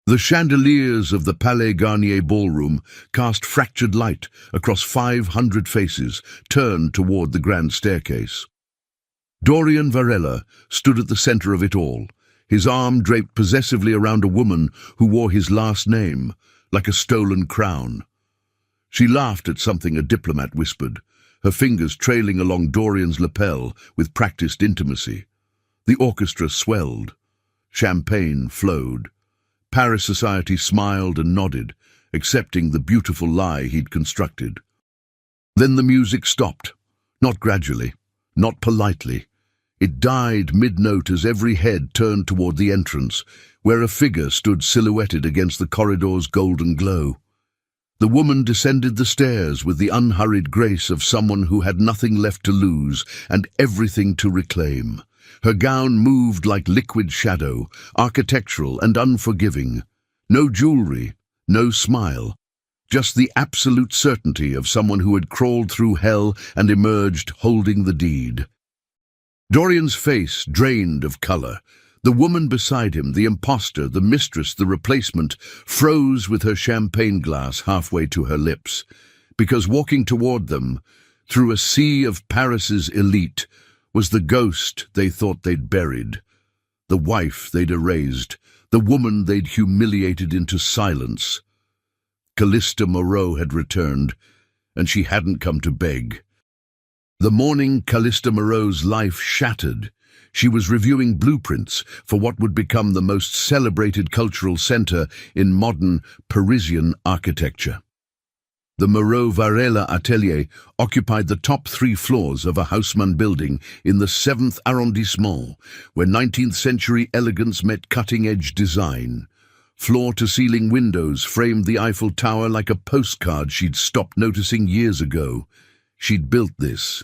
The chandeliers of the Palais Garnier ballroom cast fractured light across 500 faces turned toward the grand staircase. Dorian Varela stood at the center of it all, his arm draped possessively around a woman who wore his last name, like a stolen crown. She laughed at something a diplomat whispered, her fingers trailing along Dorian's lapel with practiced intimacy. The orchestra swelled. Champagne flowed. Paris society smiled and nodded, accepting the beautiful lie he'd constructed. Then the music stopped, not gradually, not politely. It died mid-note as every head turned toward the entrance, where a figure stood silhouetted against the corridor's golden glow. The woman descended the stairs with the unhurried grace of someone who had nothing left to lose and everything to reclaim. Her gown moved like liquid shadow, architectural and unforgiving. No jewelry, no smile, just the absolute certainty of someone who had crawled through hell and emerged holding the deed. Dorian's face drained of color. The woman beside him, the imposter, the mistress, the replacement, froze with her champagne glass halfway to her lips, because walking toward them, through a sea of Paris's elite, was the ghost they thought they'd buried, the wife they'd erased, the woman they'd humiliated into silence. Callista Moreau had returned, and she hadn't come to beg. The morning Callista Moreau's life shattered, she was reviewing blueprints for what would become the most celebrated cultural center in modern Parisian architecture. The Moreau Varela atelier occupied the top 3 floors of a Haussmann building in the 7th arrondissement, where 19th-century elegance met cutting-edge design. Floor-to-ceiling windows framed the Eiffel Tower like a postcard she'd stopped noticing years ago. She'd built this.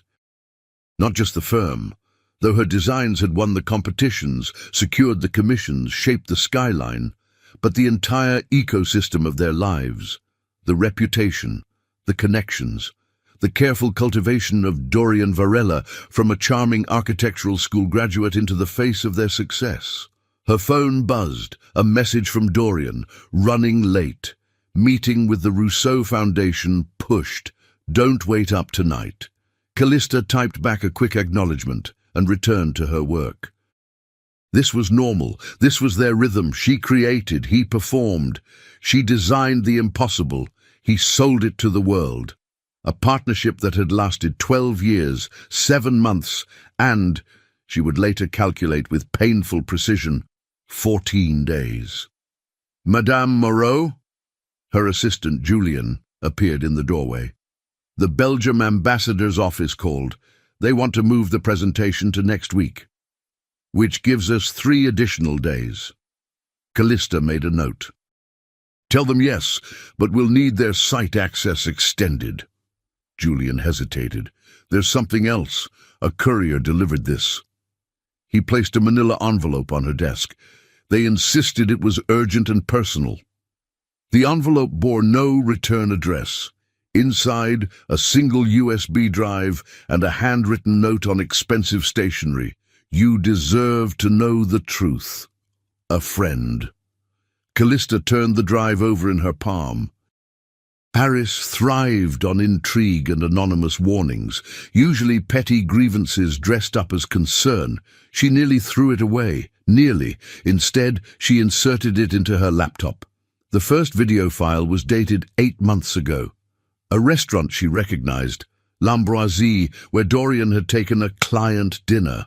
Not just the firm. Though her designs had won the competitions, secured the commissions, shaped the skyline, but the entire ecosystem of their lives. The reputation, the connections, the careful cultivation of Dorian Varela from a charming architectural school graduate into the face of their success. Her phone buzzed, a message from Dorian, running late. Meeting with the Rousseau Foundation pushed. Don't wait up tonight. Callista typed back a quick acknowledgement and returned to her work. This was normal. This was their rhythm. She created, he performed. She designed the impossible. He sold it to the world. A partnership that had lasted 12 years, 7 months, and, she would later calculate with painful precision, 14 days. Madame Moreau? Her assistant, Julian, appeared in the doorway. The Belgium ambassador's office called. They want to move the presentation to next week, which gives us 3 additional days. Callista made a note. Tell them yes, but we'll need their site access extended. Julian hesitated. There's something else. A courier delivered this. He placed a manila envelope on her desk. They insisted it was urgent and personal. The envelope bore no return address. Inside, a single USB drive and a handwritten note on expensive stationery. You deserve to know the truth. A friend. Callista turned the drive over in her palm. Paris thrived on intrigue and anonymous warnings, usually petty grievances dressed up as concern. She nearly threw it away. Nearly. Instead, she inserted it into her laptop. The first video file was dated 8 months ago. A restaurant she recognized, L'Ambroisie, where Dorian had taken a client dinner.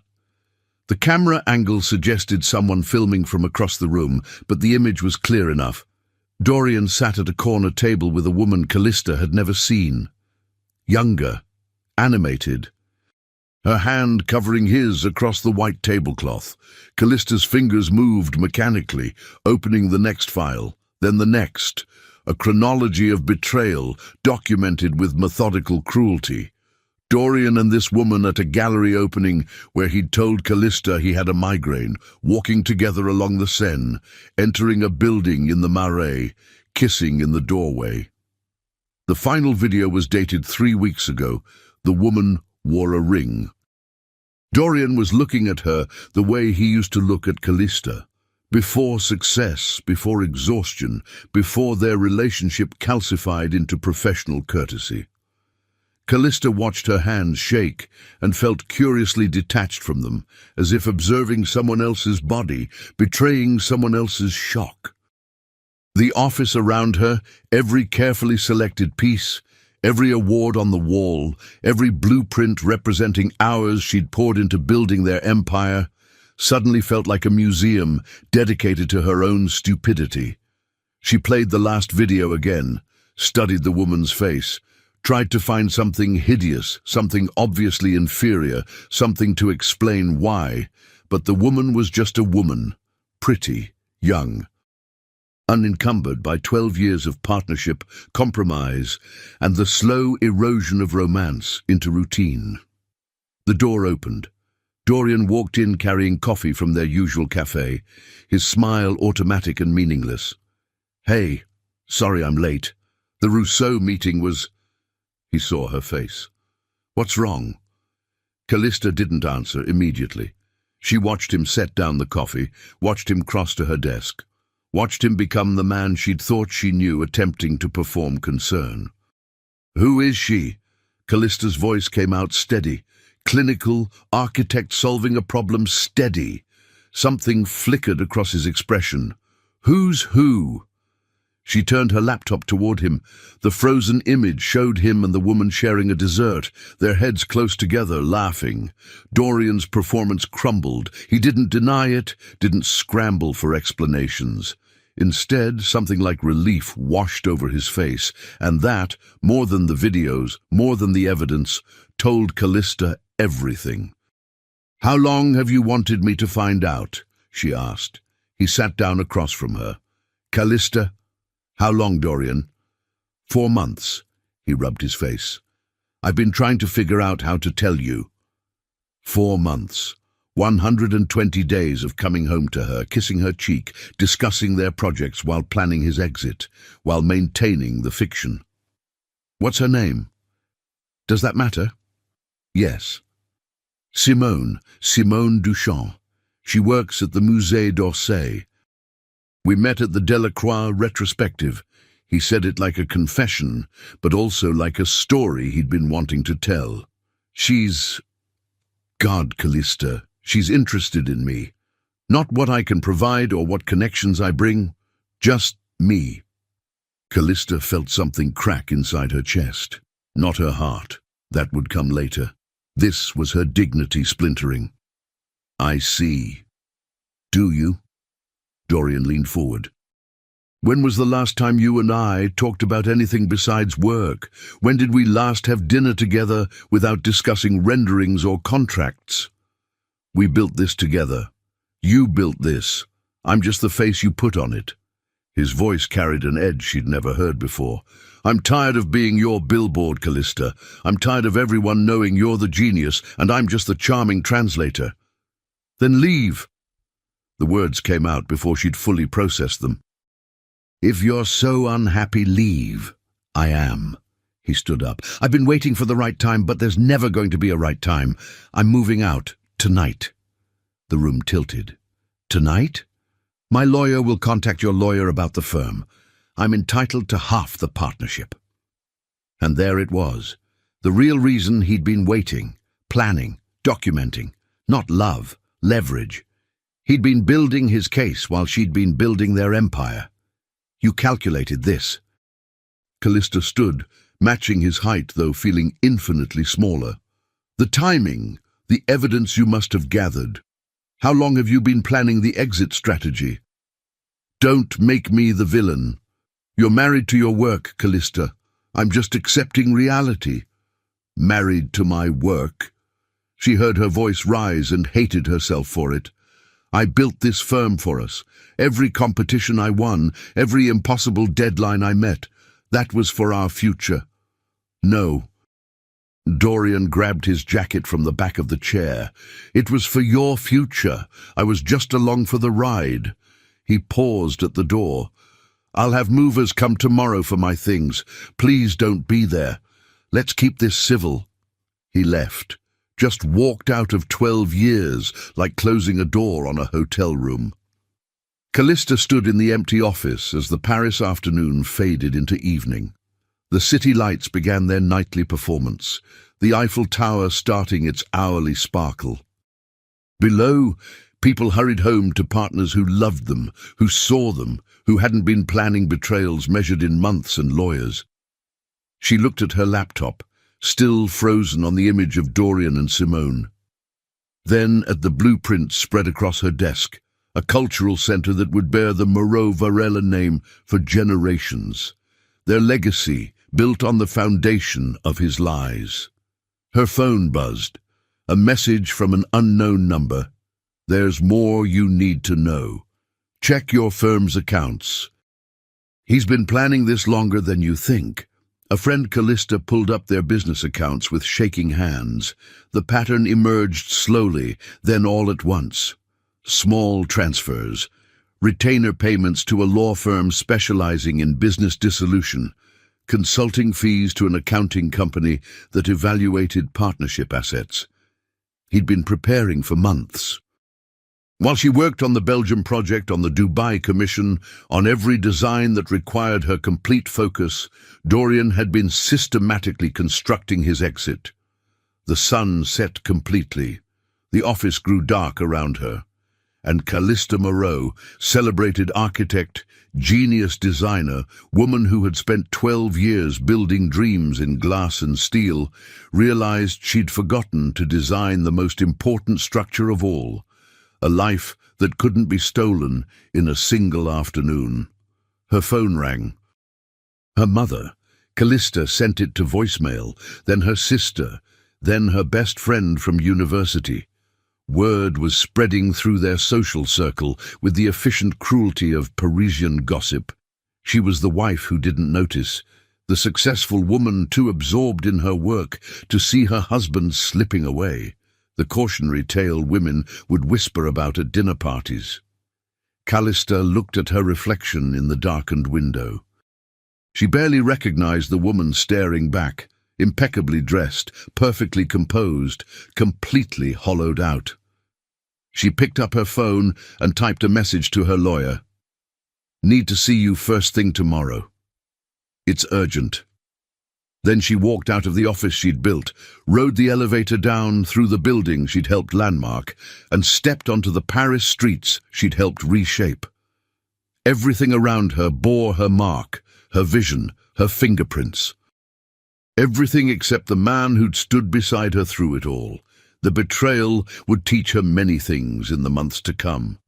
The camera angle suggested someone filming from across the room, but the image was clear enough. Dorian sat at a corner table with a woman Callista had never seen. Younger, animated. Her hand covering his across the white tablecloth. Callista's fingers moved mechanically, opening the next file, then the next. A chronology of betrayal, documented with methodical cruelty. Dorian and this woman at a gallery opening where he'd told Callista he had a migraine, walking together along the Seine, entering a building in the Marais, kissing in the doorway. The final video was dated 3 weeks ago. The woman wore a ring. Dorian was looking at her the way he used to look at Callista, Before success, before exhaustion, before their relationship calcified into professional courtesy. Callista watched her hands shake and felt curiously detached from them, as if observing someone else's body, betraying someone else's shock. The office around her, every carefully selected piece, every award on the wall, every blueprint representing hours she'd poured into building their empire, suddenly felt like a museum dedicated to her own stupidity. She played the last video again, studied the woman's face, tried to find something hideous, something obviously inferior, something to explain why, but the woman was just a woman, pretty, young, unencumbered by 12 years of partnership, compromise, and the slow erosion of romance into routine. The door opened. Dorian walked in carrying coffee from their usual cafe, his smile automatic and meaningless. "Hey, sorry I'm late. The Rousseau meeting was—" He saw her face. "What's wrong?" Callista didn't answer immediately. She watched him set down the coffee, watched him cross to her desk, watched him become the man she'd thought she knew, attempting to perform concern. "Who is she?" Callista's voice came out steady, clinical, architect solving a problem steady. Something flickered across his expression. "Who's who?" She turned her laptop toward him. The frozen image showed him and the woman sharing a dessert, their heads close together, laughing. Dorian's performance crumbled. He didn't deny it, didn't scramble for explanations. Instead, something like relief washed over his face, and that, more than the videos, more than the evidence, told Callista everything. "How long have you wanted me to find out?" she asked. He sat down across from her. "Callista? How long, Dorian?" 4 months. He rubbed his face. "I've been trying to figure out how to tell you." 4 months. 120 days of coming home to her, kissing her cheek, discussing their projects while planning his exit, while maintaining the fiction. "What's her name?" "Does that matter?" "Yes." Simone Duchamp. She works at the Musée d'Orsay. We met at the Delacroix retrospective. He said it like a confession, but also like a story he'd been wanting to tell. She's... God, Callista, she's interested in me. Not what I can provide or what connections I bring, just me. Callista felt something crack inside her chest. Not her heart. That would come later. This was her dignity splintering. "I see. Do you?" Dorian leaned forward. "When was the last time you and I talked about anything besides work? When did we last have dinner together without discussing renderings or contracts? We built this together. You built this. I'm just the face you put on it." His voice carried an edge she'd never heard before. "I'm tired of being your billboard, Callista. I'm tired of everyone knowing you're the genius and I'm just the charming translator." "Then leave." The words came out before she'd fully processed them. "If you're so unhappy, leave." "I am." He stood up. "I've been waiting for the right time, but there's never going to be a right time. I'm moving out. Tonight." The room tilted. "Tonight?" "My lawyer will contact your lawyer about the firm. I'm entitled to half the partnership." And there it was. The real reason he'd been waiting, planning, documenting. Not love, leverage. He'd been building his case while she'd been building their empire. "You calculated this." Callista stood, matching his height though feeling infinitely smaller. "The timing, the evidence you must have gathered. How long have you been planning the exit strategy?" "Don't make me the villain. You're married to your work, Callista. I'm just accepting reality." "Married to my work?" She heard her voice rise and hated herself for it. "I built this firm for us. Every competition I won, every impossible deadline I met, that was for our future." "No." Dorian grabbed his jacket from the back of the chair. "It was for your future. I was just along for the ride." He paused at the door. "I'll have movers come tomorrow for my things. Please don't be there. Let's keep this civil." He left. Just walked out of 12 years, like closing a door on a hotel room. Callista stood in the empty office as the Paris afternoon faded into evening. The city lights began their nightly performance, the Eiffel Tower starting its hourly sparkle. Below, people hurried home to partners who loved them, who saw them, who hadn't been planning betrayals measured in months and lawyers. She looked at her laptop, still frozen on the image of Dorian and Simone. Then at the blueprint spread across her desk, a cultural center that would bear the Moreau-Varela name for generations. Their legacy built on the foundation of his lies. Her phone buzzed. A message from an unknown number. There's more you need to know. Check your firm's accounts. He's been planning this longer than you think. A friend Callista pulled up their business accounts with shaking hands. The pattern emerged slowly, then all at once. Small transfers. Retainer payments to a law firm specializing in business dissolution. Consulting fees to an accounting company that evaluated partnership assets. He'd been preparing for months. While she worked on the Belgium project, on the Dubai commission, on every design that required her complete focus, Dorian had been systematically constructing his exit. The sun set completely. The office grew dark around her. And Callista Moreau, celebrated architect, genius designer, woman who had spent 12 years building dreams in glass and steel, realized she'd forgotten to design the most important structure of all. A life that couldn't be stolen in a single afternoon. Her phone rang. Her mother, Callista, sent it to voicemail, then her sister, then her best friend from university. Word was spreading through their social circle with the efficient cruelty of Parisian gossip. She was the wife who didn't notice, the successful woman too absorbed in her work to see her husband slipping away. The cautionary tale women would whisper about at dinner parties. Callista looked at her reflection in the darkened window. She barely recognized the woman staring back, impeccably dressed, perfectly composed, completely hollowed out. She picked up her phone and typed a message to her lawyer. "Need to see you first thing tomorrow. It's urgent." Then she walked out of the office she'd built, rode the elevator down through the building she'd helped landmark, and stepped onto the Paris streets she'd helped reshape. Everything around her bore her mark, her vision, her fingerprints. Everything except the man who'd stood beside her through it all. The betrayal would teach her many things in the months to come.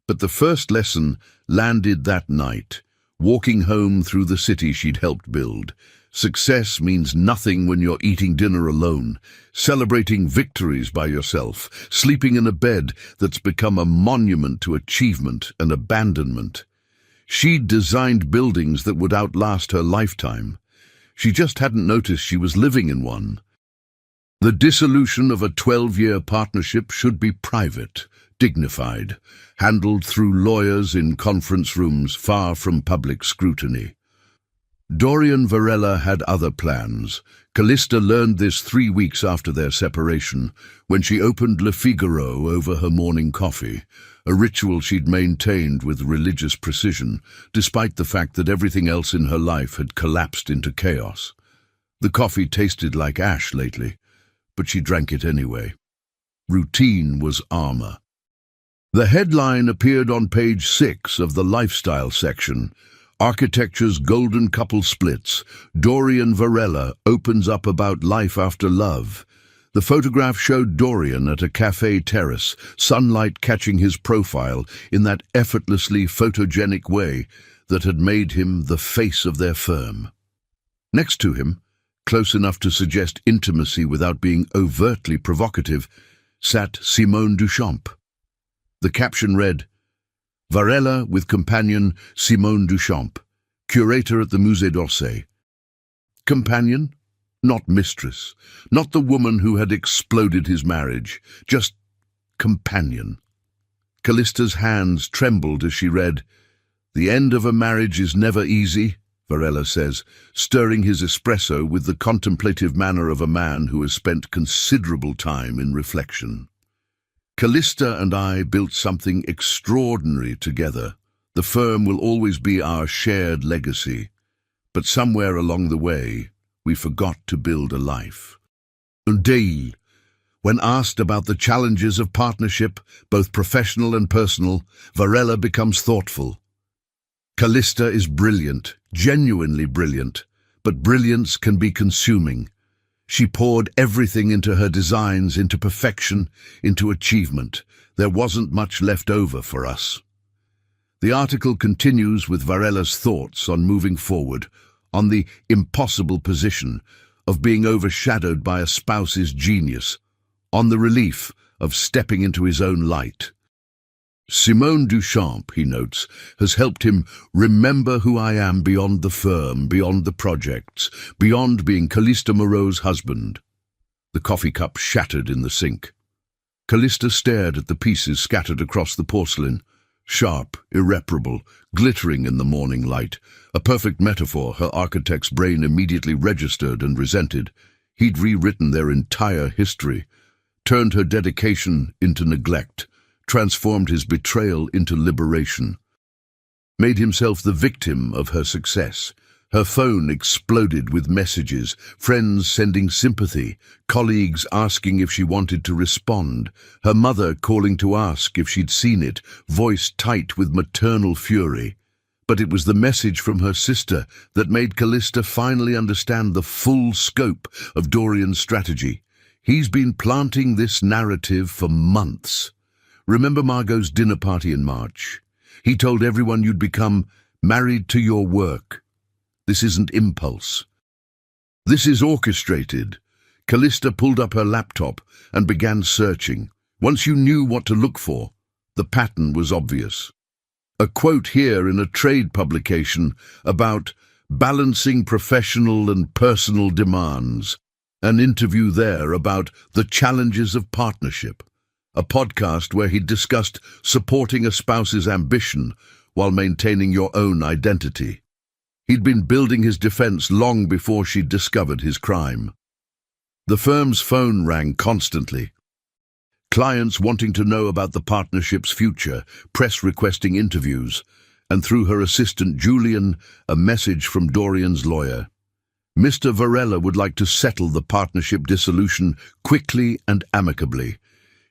But the first lesson landed that night, walking home through the city she'd helped build. Success means nothing when you're eating dinner alone, celebrating victories by yourself, sleeping in a bed that's become a monument to achievement and abandonment. She'd designed buildings that would outlast her lifetime. She just hadn't noticed she was living in one. The dissolution of a 12-year partnership should be private, dignified, handled through lawyers in conference rooms far from public scrutiny. Dorian Varela had other plans. Callista learned this 3 weeks after their separation, when she opened Le Figaro over her morning coffee, a ritual she'd maintained with religious precision, despite the fact that everything else in her life had collapsed into chaos. The coffee tasted like ash lately, but she drank it anyway. Routine was armor. The headline appeared on page 6 of the lifestyle section. Architecture's golden couple splits. Dorian Varela opens up about life after love. The photograph showed Dorian at a cafe terrace, sunlight catching his profile in that effortlessly photogenic way that had made him the face of their firm. Next to him, close enough to suggest intimacy without being overtly provocative, sat Simone Duchamp. The caption read, "Varela with companion Simone Duchamp, curator at the Musée d'Orsay." Companion? Not mistress. Not the woman who had exploded his marriage. Just companion. Callista's hands trembled as she read, "The end of a marriage is never easy," Varela says, stirring his espresso with the contemplative manner of a man who has spent considerable time in reflection. "Callista and I built something extraordinary together," The firm will always be our shared legacy, but somewhere along the way, we forgot to build a life. Indeed, when asked about the challenges of partnership, both professional and personal, Varela becomes thoughtful. Callista is brilliant, genuinely brilliant, but brilliance can be consuming. She poured everything into her designs, into perfection, into achievement. There wasn't much left over for us. The article continues with Varela's thoughts on moving forward, on the impossible position of being overshadowed by a spouse's genius, on the relief of stepping into his own light. Simone Duchamp, he notes, has helped him remember who I am beyond the firm, beyond the projects, beyond being Callista Moreau's husband. The coffee cup shattered in the sink. Callista stared at the pieces scattered across the porcelain, sharp, irreparable, glittering in the morning light, a perfect metaphor her architect's brain immediately registered and resented. He'd rewritten their entire history, turned her dedication into neglect, transformed his betrayal into liberation, made himself the victim of her success. Her phone exploded with messages, friends sending sympathy, colleagues asking if she wanted to respond, her mother calling to ask if she'd seen it, voice tight with maternal fury. But it was the message from her sister that made Callista finally understand the full scope of Dorian's strategy. He's been planting this narrative for months. Remember Margot's dinner party in March? He told everyone you'd become married to your work. This isn't impulse. This is orchestrated. Callista pulled up her laptop and began searching. Once you knew what to look for, the pattern was obvious. A quote here in a trade publication about balancing professional and personal demands. An interview there about the challenges of partnership. A podcast where he discussed supporting a spouse's ambition while maintaining your own identity. He'd been building his defense long before she'd discovered his crime. The firm's phone rang constantly. Clients wanting to know about the partnership's future, press requesting interviews, and through her assistant Julian, a message from Dorian's lawyer. Mr. Varela would like to settle the partnership dissolution quickly and amicably.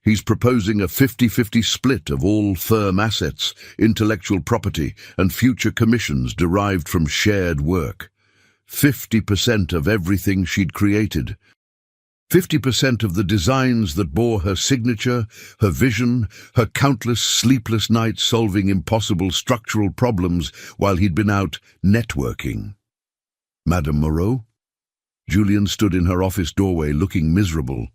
He's proposing a 50-50 split of all firm assets, intellectual property, and future commissions derived from shared work. 50% of everything she'd created. 50% of the designs that bore her signature, her vision, her countless sleepless nights solving impossible structural problems while he'd been out networking. Madame Moreau? Julian stood in her office doorway looking miserable.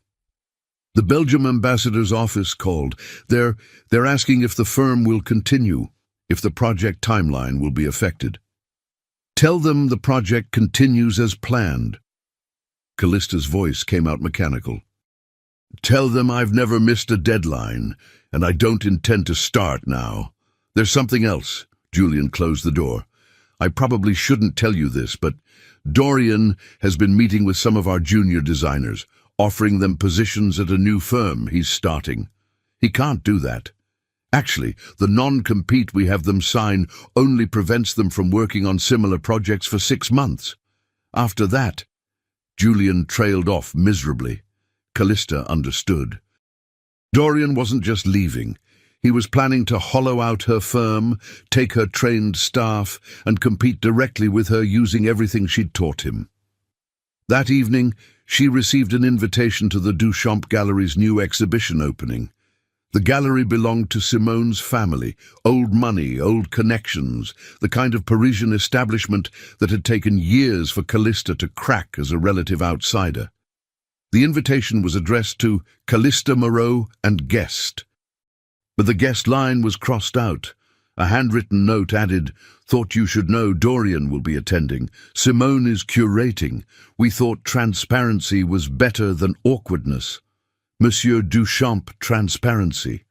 The Belgium ambassador's office called. They're asking if the firm will continue, if the project timeline will be affected. Tell them the project continues as planned. Callista's voice came out mechanical. Tell them I've never missed a deadline, and I don't intend to start now. There's something else. Julian closed the door. I probably shouldn't tell you this, but Dorian has been meeting with some of our junior designers, offering them positions at a new firm he's starting. He can't do that. Actually, the non-compete we have them sign only prevents them from working on similar projects for 6 months. After that, Julian trailed off miserably. Callista understood. Dorian wasn't just leaving. He was planning to hollow out her firm, take her trained staff, and compete directly with her using everything she'd taught him. That evening, she received an invitation to the Duchamp Gallery's new exhibition opening. The gallery belonged to Simone's family, old money, old connections, the kind of Parisian establishment that had taken years for Callista to crack as a relative outsider. The invitation was addressed to Callista Moreau and guest. But the guest line was crossed out. A handwritten note added, "Thought you should know Dorian will be attending. Simone is curating. We thought transparency was better than awkwardness. Monsieur Duchamp transparency."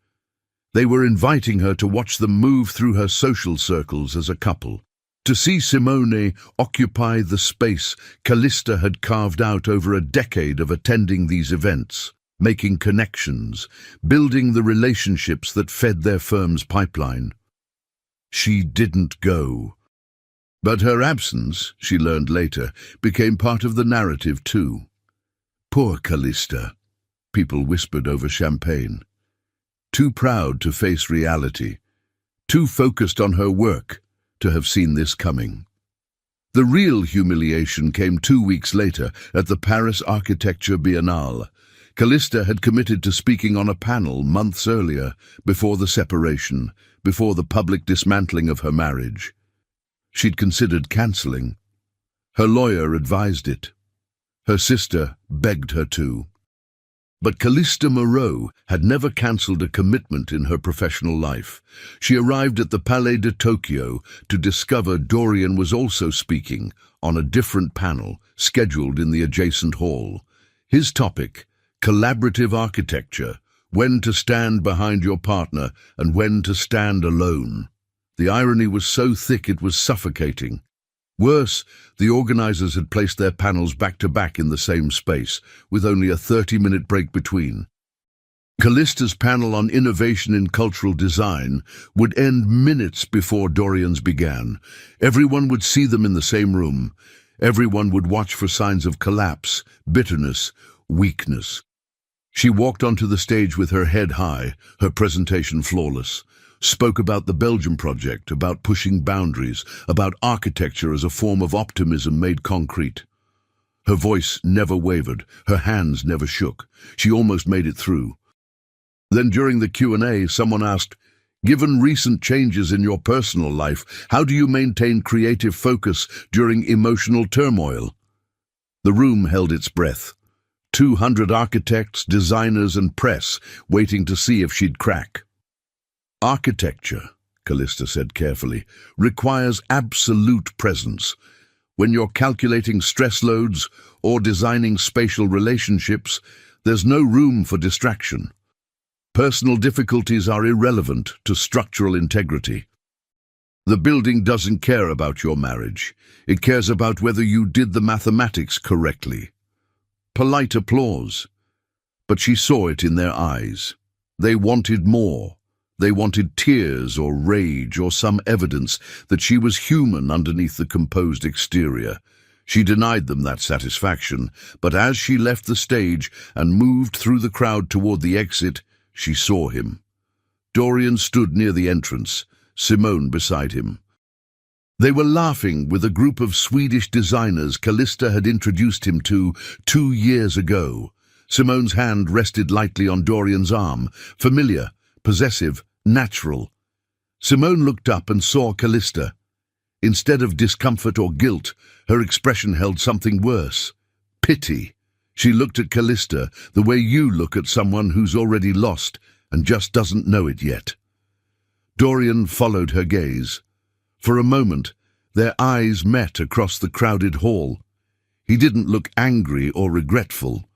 They were inviting her to watch them move through her social circles as a couple. To see Simone occupy the space Callista had carved out over a decade of attending these events, making connections, building the relationships that fed their firm's pipeline. She didn't go. But her absence, she learned later, became part of the narrative too. Poor Callista, people whispered over champagne. Too proud to face reality, too focused on her work to have seen this coming. The real humiliation came 2 weeks later at the Paris Architecture Biennale. Callista had committed to speaking on a panel months earlier, before the separation, before the public dismantling of her marriage. She'd considered cancelling. Her lawyer advised it. Her sister begged her to. But Callista Moreau had never cancelled a commitment in her professional life. She arrived at the Palais de Tokyo to discover Dorian was also speaking on a different panel scheduled in the adjacent hall. His topic, collaborative architecture, when to stand behind your partner and when to stand alone. The irony was so thick it was suffocating. Worse, the organizers had placed their panels back-to-back in the same space, with only a 30-minute break between. Callista's panel on innovation in cultural design would end minutes before Dorian's began. Everyone would see them in the same room. Everyone would watch for signs of collapse, bitterness, weakness. She walked onto the stage with her head high, her presentation flawless. Spoke about the Belgium project, about pushing boundaries, about architecture as a form of optimism made concrete. Her voice never wavered, her hands never shook. She almost made it through. Then during the Q&A, someone asked, "Given recent changes in your personal life, how do you maintain creative focus during emotional turmoil?" The room held its breath. 200 architects, designers, and press waiting to see if she'd crack. Architecture, Callista said carefully, requires absolute presence. When you're calculating stress loads or designing spatial relationships, there's no room for distraction. Personal difficulties are irrelevant to structural integrity. The building doesn't care about your marriage. It cares about whether you did the mathematics correctly. Polite applause. But she saw it in their eyes. They wanted more. They wanted tears or rage or some evidence that she was human underneath the composed exterior. She denied them that satisfaction, but as she left the stage and moved through the crowd toward the exit, she saw him. Dorian stood near the entrance, Simone beside him. They were laughing with a group of Swedish designers Callista had introduced him to 2 years ago. Simone's hand rested lightly on Dorian's arm, familiar, possessive, natural. Simone looked up and saw Callista. Instead of discomfort or guilt, her expression held something worse. Pity. She looked at Callista the way you look at someone who's already lost and just doesn't know it yet. Dorian followed her gaze. For a moment, their eyes met across the crowded hall. He didn't look angry or regretful.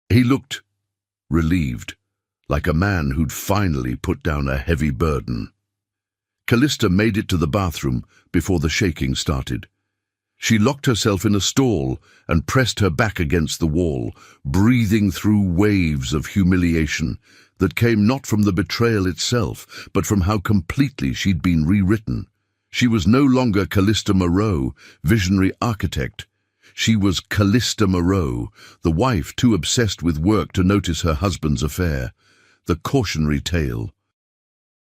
He looked relieved, like a man who'd finally put down a heavy burden. Callista made it to the bathroom before the shaking started. She locked herself in a stall and pressed her back against the wall, breathing through waves of humiliation that came not from the betrayal itself, but from how completely she'd been rewritten. She was no longer Callista Moreau, visionary architect. She was Callista Moreau, the wife too obsessed with work to notice her husband's affair. The cautionary tale.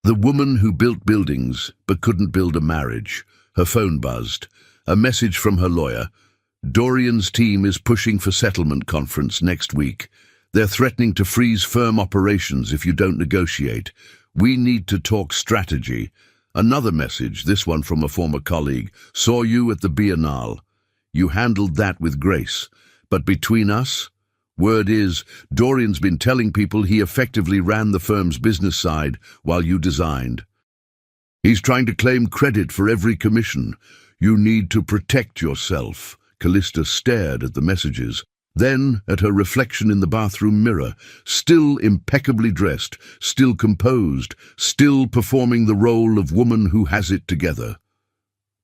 The woman who built buildings but couldn't build a marriage. Her phone buzzed. A message from her lawyer. Dorian's team is pushing for settlement conference next week. They're threatening to freeze firm operations if you don't negotiate. We need to talk strategy. Another message, this one from a former colleague. Saw you at the Biennale. You handled that with grace. But between us, word is, Dorian's been telling people he effectively ran the firm's business side while you designed. He's trying to claim credit for every commission. You need to protect yourself. Callista stared at the messages, then at her reflection in the bathroom mirror, still impeccably dressed, still composed, still performing the role of woman who has it together.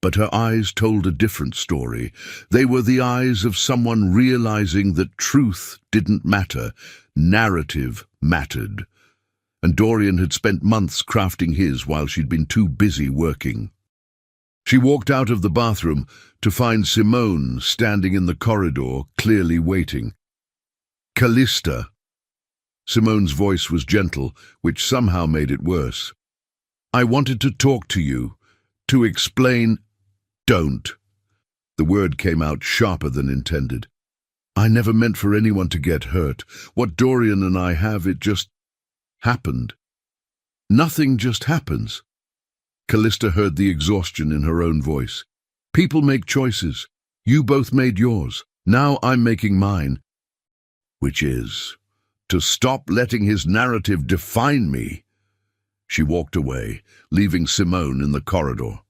But her eyes told a different story. They were the eyes of someone realizing that truth didn't matter, narrative mattered. and Dorian had spent months crafting his while she'd been too busy working. She walked out of the bathroom to find Simone standing in the corridor, clearly waiting. "Callista." Simone's voice was gentle, which somehow made it worse. "I wanted to talk to you, to explain—" "Don't." The word came out sharper than intended. "I never meant for anyone to get hurt. What Dorian and I have, it just happened. Nothing just happens." Callista heard the exhaustion in her own voice. "People make choices. You both made yours. Now I'm making mine. Which is to stop letting his narrative define me." She walked away, leaving Simone in the corridor.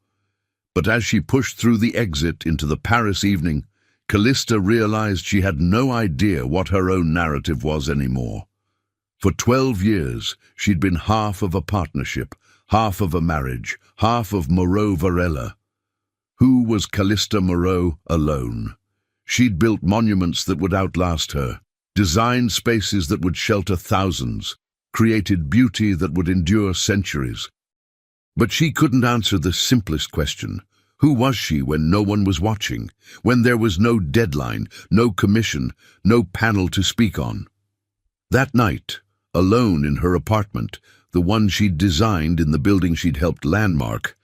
But as she pushed through the exit into the Paris evening, Callista realized she had no idea what her own narrative was anymore. For 12 years, she'd been half of a partnership, half of a marriage, half of Moreau Varela. Who was Callista Moreau alone? She'd built monuments that would outlast her, designed spaces that would shelter thousands, created beauty that would endure centuries. But she couldn't answer the simplest question. Who was she when no one was watching, when there was no deadline, no commission, no panel to speak on? That night, alone in her apartment, the one she'd designed in the building she'd helped landmark,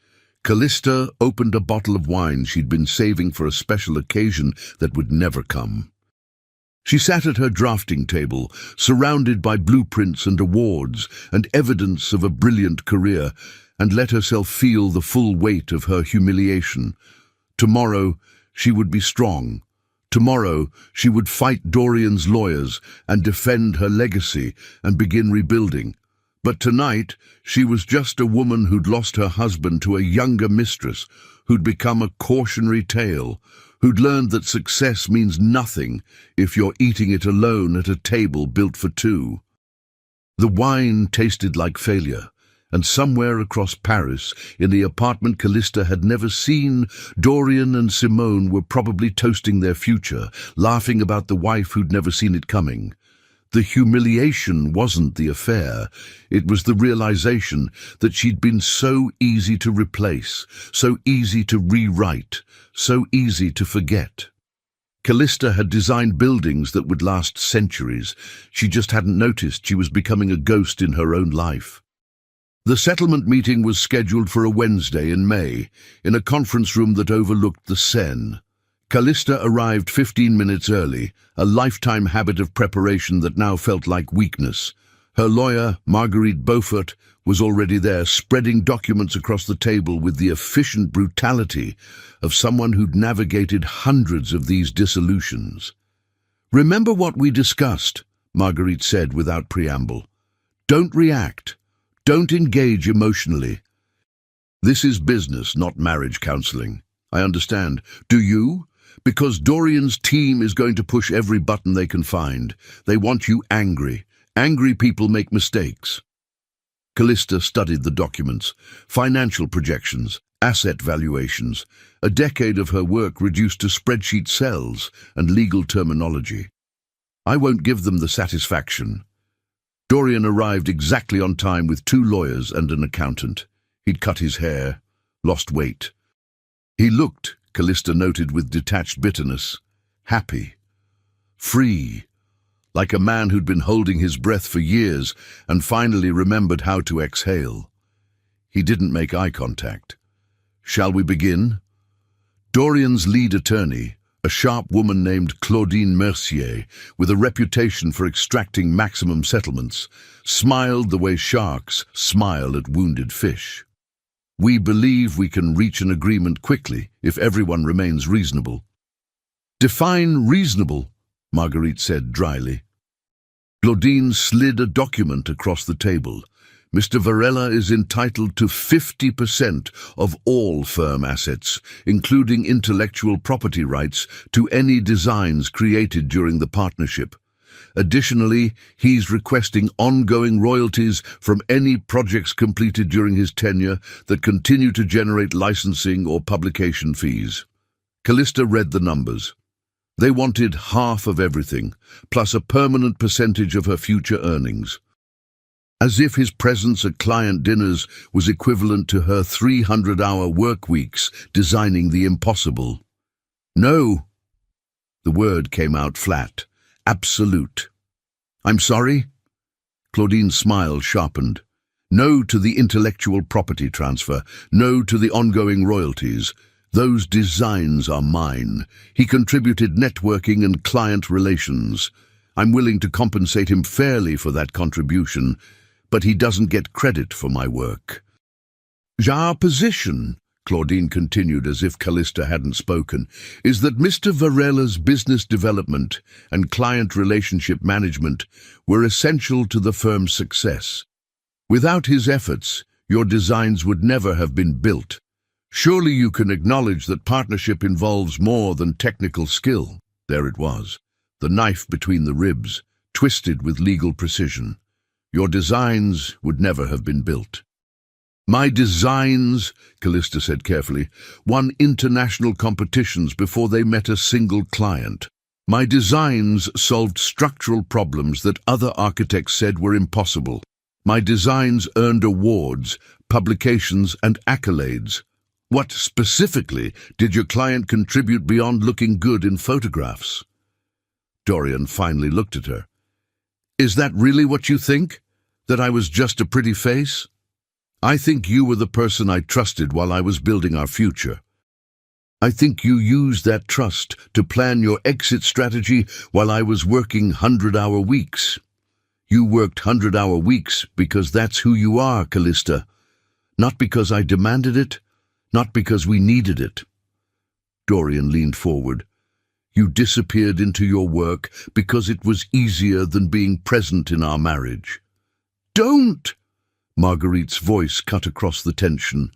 Callista opened a bottle of wine she'd been saving for a special occasion that would never come. She sat at her drafting table, surrounded by blueprints and awards and evidence of a brilliant career, and let herself feel the full weight of her humiliation. Tomorrow, she would be strong. Tomorrow, she would fight Dorian's lawyers and defend her legacy and begin rebuilding. But tonight, she was just a woman who'd lost her husband to a younger mistress, who'd become a cautionary tale, who'd learned that success means nothing if you're eating it alone at a table built for two. The wine tasted like failure, and somewhere across Paris, in the apartment Callista had never seen, Dorian and Simone were probably toasting their future, laughing about the wife who'd never seen it coming. The humiliation wasn't the affair, it was the realization that she'd been so easy to replace, so easy to rewrite, so easy to forget. Callista had designed buildings that would last centuries. She just hadn't noticed she was becoming a ghost in her own life. The settlement meeting was scheduled for a Wednesday in May, in a conference room that overlooked the Seine. Callista arrived 15 minutes early, a lifetime habit of preparation that now felt like weakness. Her lawyer, Marguerite Beaufort, was already there, spreading documents across the table with the efficient brutality of someone who'd navigated hundreds of these dissolutions. "Remember what we discussed," Marguerite said without preamble. "Don't react. Don't engage emotionally. This is business, not marriage counseling. I understand. Do you? Because Dorian's team is going to push every button they can find. They want you angry. Angry people make mistakes." Callista studied the documents, financial projections, asset valuations, a decade of her work reduced to spreadsheet cells and legal terminology. "I won't give them the satisfaction." Dorian arrived exactly on time with 2 lawyers and an accountant. He'd cut his hair, lost weight. He looked, Callista noted with detached bitterness, happy, free, like a man who'd been holding his breath for years and finally remembered how to exhale. He didn't make eye contact. "Shall we begin?" Dorian's lead attorney, a sharp woman named Claudine Mercier, with a reputation for extracting maximum settlements, smiled the way sharks smile at wounded fish. "We believe we can reach an agreement quickly if everyone remains reasonable." "Define reasonable," Marguerite said dryly. Claudine slid a document across the table. "Mr. Varela is entitled to 50% of all firm assets, including intellectual property rights to any designs created during the partnership. Additionally, he's requesting ongoing royalties from any projects completed during his tenure that continue to generate licensing or publication fees." Callista read the numbers. They wanted half of everything, plus a permanent percentage of her future earnings. as if his presence at client dinners was equivalent to her 300-hour work weeks designing the impossible. No. The word came out flat. Absolute. I'm sorry? Claudine's smile sharpened. No to the intellectual property transfer. No to the ongoing royalties. Those designs are mine. He contributed networking and client relations. I'm willing to compensate him fairly for that contribution, but he doesn't get credit for my work. Our position, Claudine continued as if Callista hadn't spoken, is that Mr. Varella's business development and client relationship management were essential to the firm's success. Without his efforts, your designs would never have been built. Surely you can acknowledge that partnership involves more than technical skill. There it was, the knife between the ribs, twisted with legal precision. Your designs would never have been built. My designs, Callista said carefully, won international competitions before they met a single client. My designs solved structural problems that other architects said were impossible. My designs earned awards, publications, and accolades. What specifically did your client contribute beyond looking good in photographs? Dorian finally looked at her. Is that really what you think? That I was just a pretty face? I think you were the person I trusted while I was building our future. I think you used that trust to plan your exit strategy while I was working 100-hour weeks. You worked 100-hour weeks because that's who you are, Callista. Not because I demanded it, not because we needed it. Dorian leaned forward. You disappeared into your work because it was easier than being present in our marriage. Don't! Marguerite's voice cut across the tension.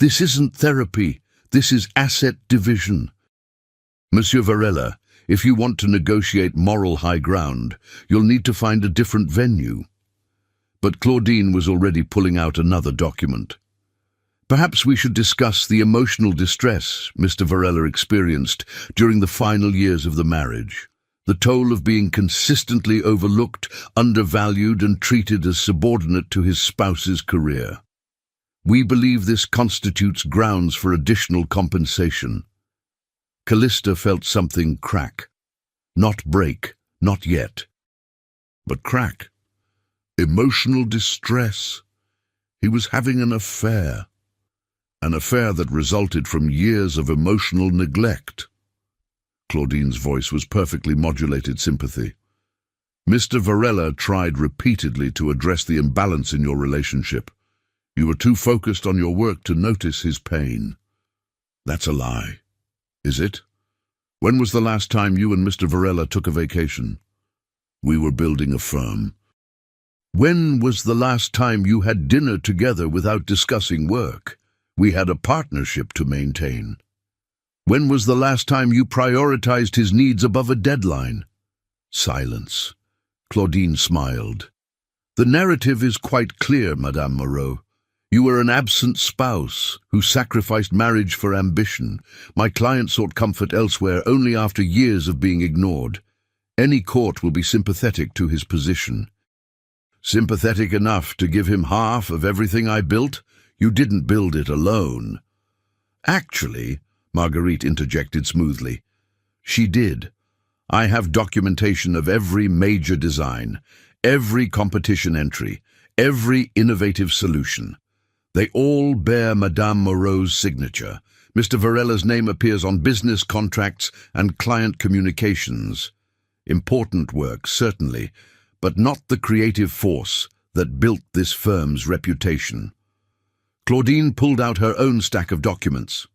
This isn't therapy. This is asset division. Monsieur Varela, if you want to negotiate moral high ground, you'll need to find a different venue. But Claudine was already pulling out another document. Perhaps we should discuss the emotional distress Mr. Varela experienced during the final years of the marriage. The toll of being consistently overlooked, undervalued, and treated as subordinate to his spouse's career. We believe this constitutes grounds for additional compensation. Callista felt something crack. Not break, not yet. But crack. Emotional distress. He was having an affair. An affair that resulted from years of emotional neglect. Claudine's voice was perfectly modulated sympathy. Mr. Varela tried repeatedly to address the imbalance in your relationship. You were too focused on your work to notice his pain. That's a lie. Is it? When was the last time you and Mr. Varela took a vacation? We were building a firm. When was the last time you had dinner together without discussing work? We had a partnership to maintain. When was the last time you prioritized his needs above a deadline? Silence. Claudine smiled. The narrative is quite clear, Madame Moreau. You were an absent spouse who sacrificed marriage for ambition. My client sought comfort elsewhere only after years of being ignored. Any court will be sympathetic to his position. Sympathetic enough to give him half of everything I built? You didn't build it alone. Actually, Marguerite interjected smoothly. She did. I have documentation of every major design, every competition entry, every innovative solution. They all bear Madame Moreau's signature. Mr. Varela's name appears on business contracts and client communications. Important work, certainly, but not the creative force that built this firm's reputation. Claudine pulled out her own stack of documents.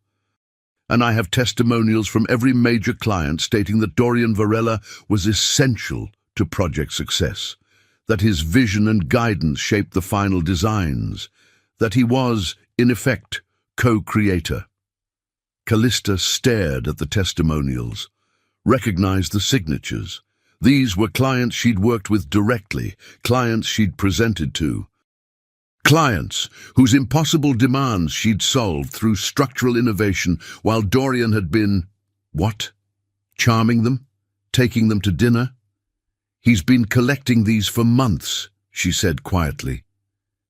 And I have testimonials from every major client stating that Dorian Varela was essential to project success, that his vision and guidance shaped the final designs, that he was, in effect, co-creator. Callista stared at the testimonials, recognized the signatures. These were clients she'd worked with directly, clients she'd presented to. Clients whose impossible demands she'd solved through structural innovation while Dorian had been, what? Charming them? Taking them to dinner? He's been collecting these for months, she said quietly.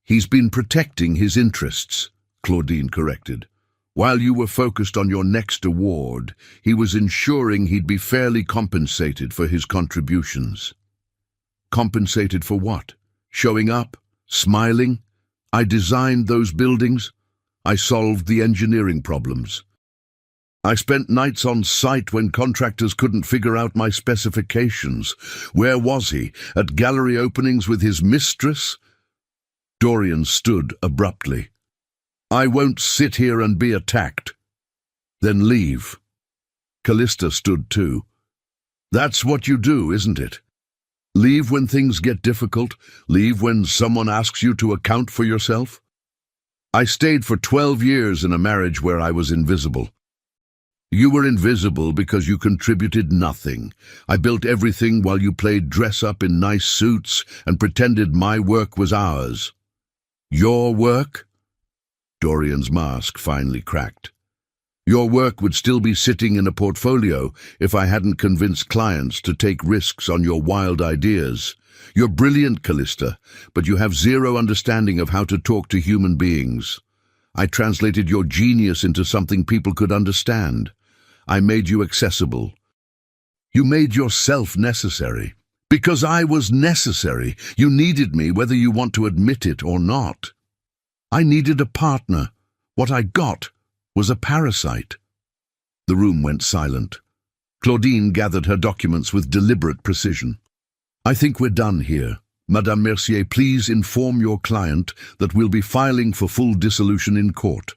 He's been protecting his interests, Claudine corrected. While you were focused on your next award, he was ensuring he'd be fairly compensated for his contributions. Compensated for what? Showing up? Smiling? I designed those buildings. I solved the engineering problems. I spent nights on site when contractors couldn't figure out my specifications. Where was he? At gallery openings with his mistress? Dorian stood abruptly. I won't sit here and be attacked. Then leave. Callista stood too. That's what you do, isn't it? Leave when things get difficult? Leave when someone asks you to account for yourself? I stayed for 12 years in a marriage where I was invisible. You were invisible because you contributed nothing. I built everything while you played dress-up in nice suits and pretended my work was ours. Your work? Dorian's mask finally cracked. Your work would still be sitting in a portfolio if I hadn't convinced clients to take risks on your wild ideas. You're brilliant, Callista, but you have zero understanding of how to talk to human beings. I translated your genius into something people could understand. I made you accessible. You made yourself necessary. Because I was necessary. You needed me whether you want to admit it or not. I needed a partner. What I got was a parasite. The room went silent. Claudine gathered her documents with deliberate precision. I think we're done here. Madame Mercier, please inform your client that we'll be filing for full dissolution in court.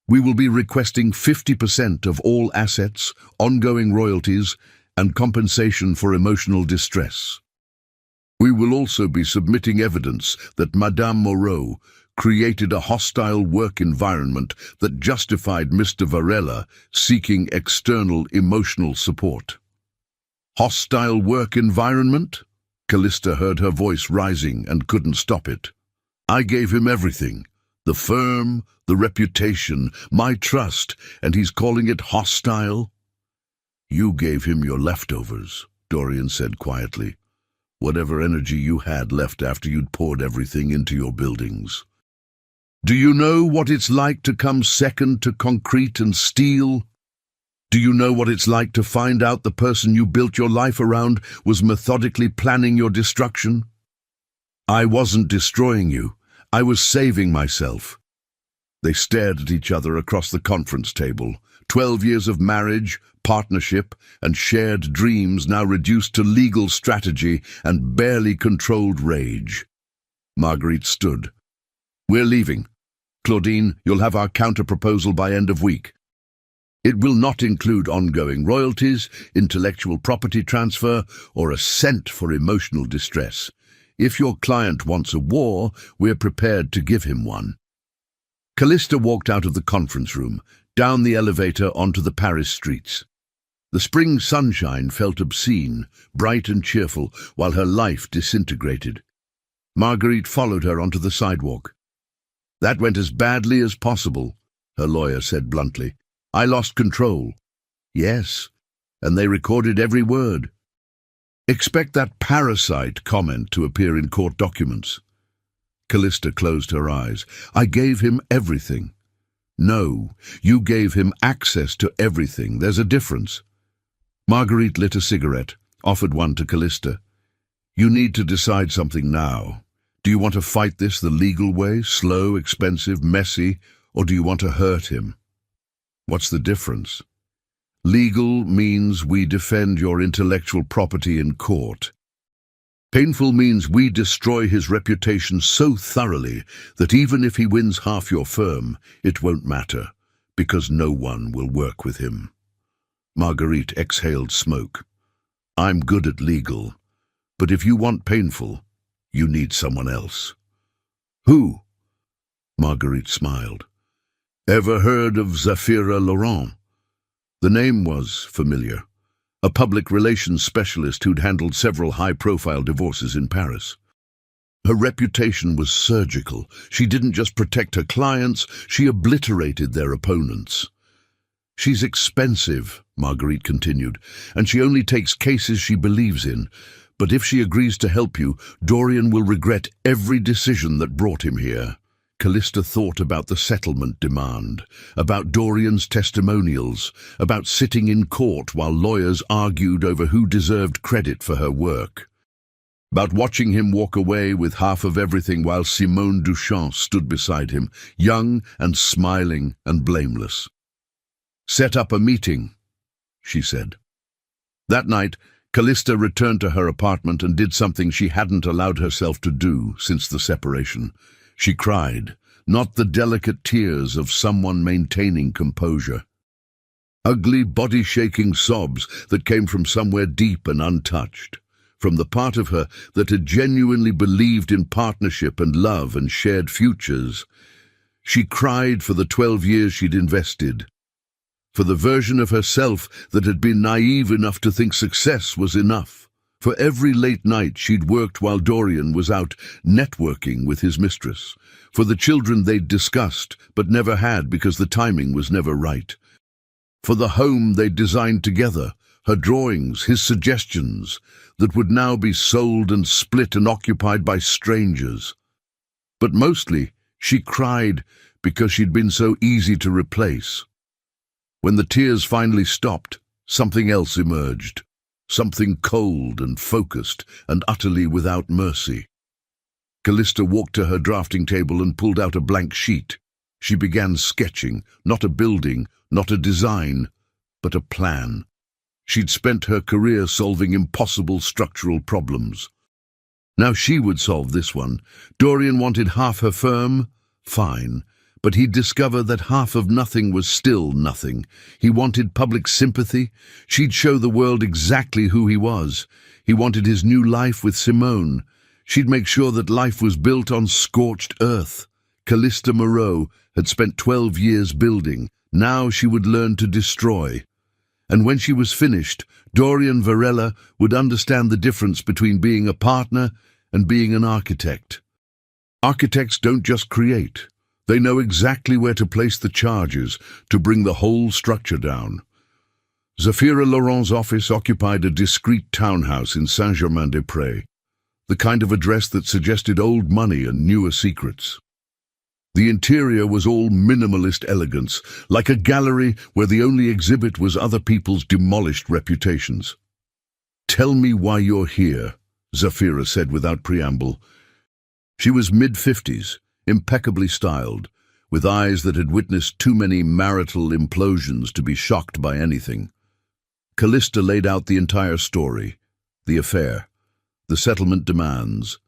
We will be requesting 50% of all assets, ongoing royalties, and compensation for emotional distress. We will also be submitting evidence that Madame Moreau created a hostile work environment that justified Mr. Varela seeking external emotional support. Hostile work environment? Callista heard her voice rising and couldn't stop it. I gave him everything. The firm, the reputation, my trust, and he's calling it hostile? You gave him your leftovers, Dorian said quietly. Whatever energy you had left after you'd poured everything into your buildings. Do you know what it's like to come second to concrete and steel? Do you know what it's like to find out the person you built your life around was methodically planning your destruction? I wasn't destroying you. I was saving myself. They stared at each other across the conference table. 12 years of marriage, partnership, and shared dreams now reduced to legal strategy and barely controlled rage. Marguerite stood. We're leaving. Claudine, you'll have our counter-proposal by end of week. It will not include ongoing royalties, intellectual property transfer, or a cent for emotional distress. If your client wants a war, we're prepared to give him one. Callista walked out of the conference room, down the elevator onto the Paris streets. The spring sunshine felt obscene, bright and cheerful, while her life disintegrated. Marguerite followed her onto the sidewalk. That went as badly as possible, her lawyer said bluntly. I lost control. Yes, and they recorded every word. Expect that parasite comment to appear in court documents. Callista closed her eyes. I gave him everything. No, you gave him access to everything. There's a difference. Marguerite lit a cigarette, offered one to Callista. You need to decide something now. Do you want to fight this the legal way, slow, expensive, messy, or do you want to hurt him? What's the difference? Legal means we defend your intellectual property in court. Painful means we destroy his reputation so thoroughly that even if he wins half your firm, it won't matter, because no one will work with him. Marguerite exhaled smoke. I'm good at legal, but if you want painful, you need someone else. Who? Marguerite smiled. Ever heard of Zafira Laurent? The name was familiar. A public relations specialist who'd handled several high-profile divorces in Paris. Her reputation was surgical. She didn't just protect her clients, she obliterated their opponents. She's expensive, Marguerite continued, and she only takes cases she believes in. But if she agrees to help you, Dorian will regret every decision that brought him here. Callista thought about the settlement demand, about Dorian's testimonials, about sitting in court while lawyers argued over who deserved credit for her work, about watching him walk away with half of everything while Simone Duchamp stood beside him, young and smiling and blameless. "Set up a meeting," she said. That night, Callista returned to her apartment and did something she hadn't allowed herself to do since the separation. She cried, not the delicate tears of someone maintaining composure. Ugly, body-shaking sobs that came from somewhere deep and untouched, from the part of her that had genuinely believed in partnership and love and shared futures. She cried for the 12 years she'd invested, for the version of herself that had been naive enough to think success was enough, for every late night she'd worked while Dorian was out networking with his mistress, for the children they'd discussed but never had because the timing was never right, for the home they'd designed together, her drawings, his suggestions, that would now be sold and split and occupied by strangers. But mostly, she cried because she'd been so easy to replace. When the tears finally stopped, something else emerged, something cold and focused and utterly without mercy. Callista walked to her drafting table and pulled out a blank sheet. She began sketching, not a building, not a design, but a plan. She'd spent her career solving impossible structural problems. Now she would solve this one. Dorian wanted half her firm? Fine. But he'd discover that half of nothing was still nothing. He wanted public sympathy. She'd show the world exactly who he was. He wanted his new life with Simone. She'd make sure that life was built on scorched earth. Callista Moreau had spent 12 years building. Now she would learn to destroy. And when she was finished, Dorian Varela would understand the difference between being a partner and being an architect. Architects don't just create. They know exactly where to place the charges to bring the whole structure down. Zafira Laurent's office occupied a discreet townhouse in Saint-Germain-des-Prés, the kind of address that suggested old money and newer secrets. The interior was all minimalist elegance, like a gallery where the only exhibit was other people's demolished reputations. "Tell me why you're here," Zafira said without preamble. She was mid-50s, impeccably styled, with eyes that had witnessed too many marital implosions to be shocked by anything. Callista laid out the entire story, the affair, the settlement demands,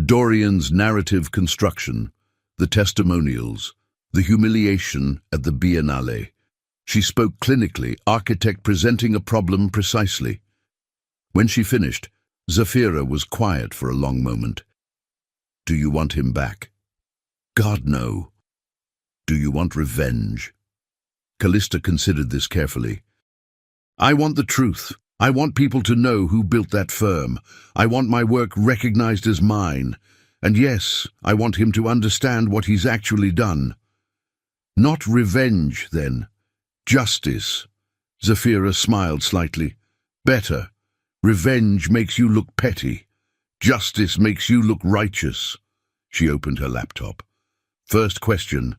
Dorian's narrative construction, the testimonials, the humiliation at the Biennale. She spoke clinically, architect presenting a problem precisely. When she finished, Zafira was quiet for a long moment. "Do you want him back?" "God, no." "Do you want revenge?" Callista considered this carefully. "I want the truth. I want people to know who built that firm. I want my work recognized as mine. And yes, I want him to understand what he's actually done." "Not revenge, then. Justice." Zafira smiled slightly. "Better. Revenge makes you look petty. Justice makes you look righteous." She opened her laptop. "First question.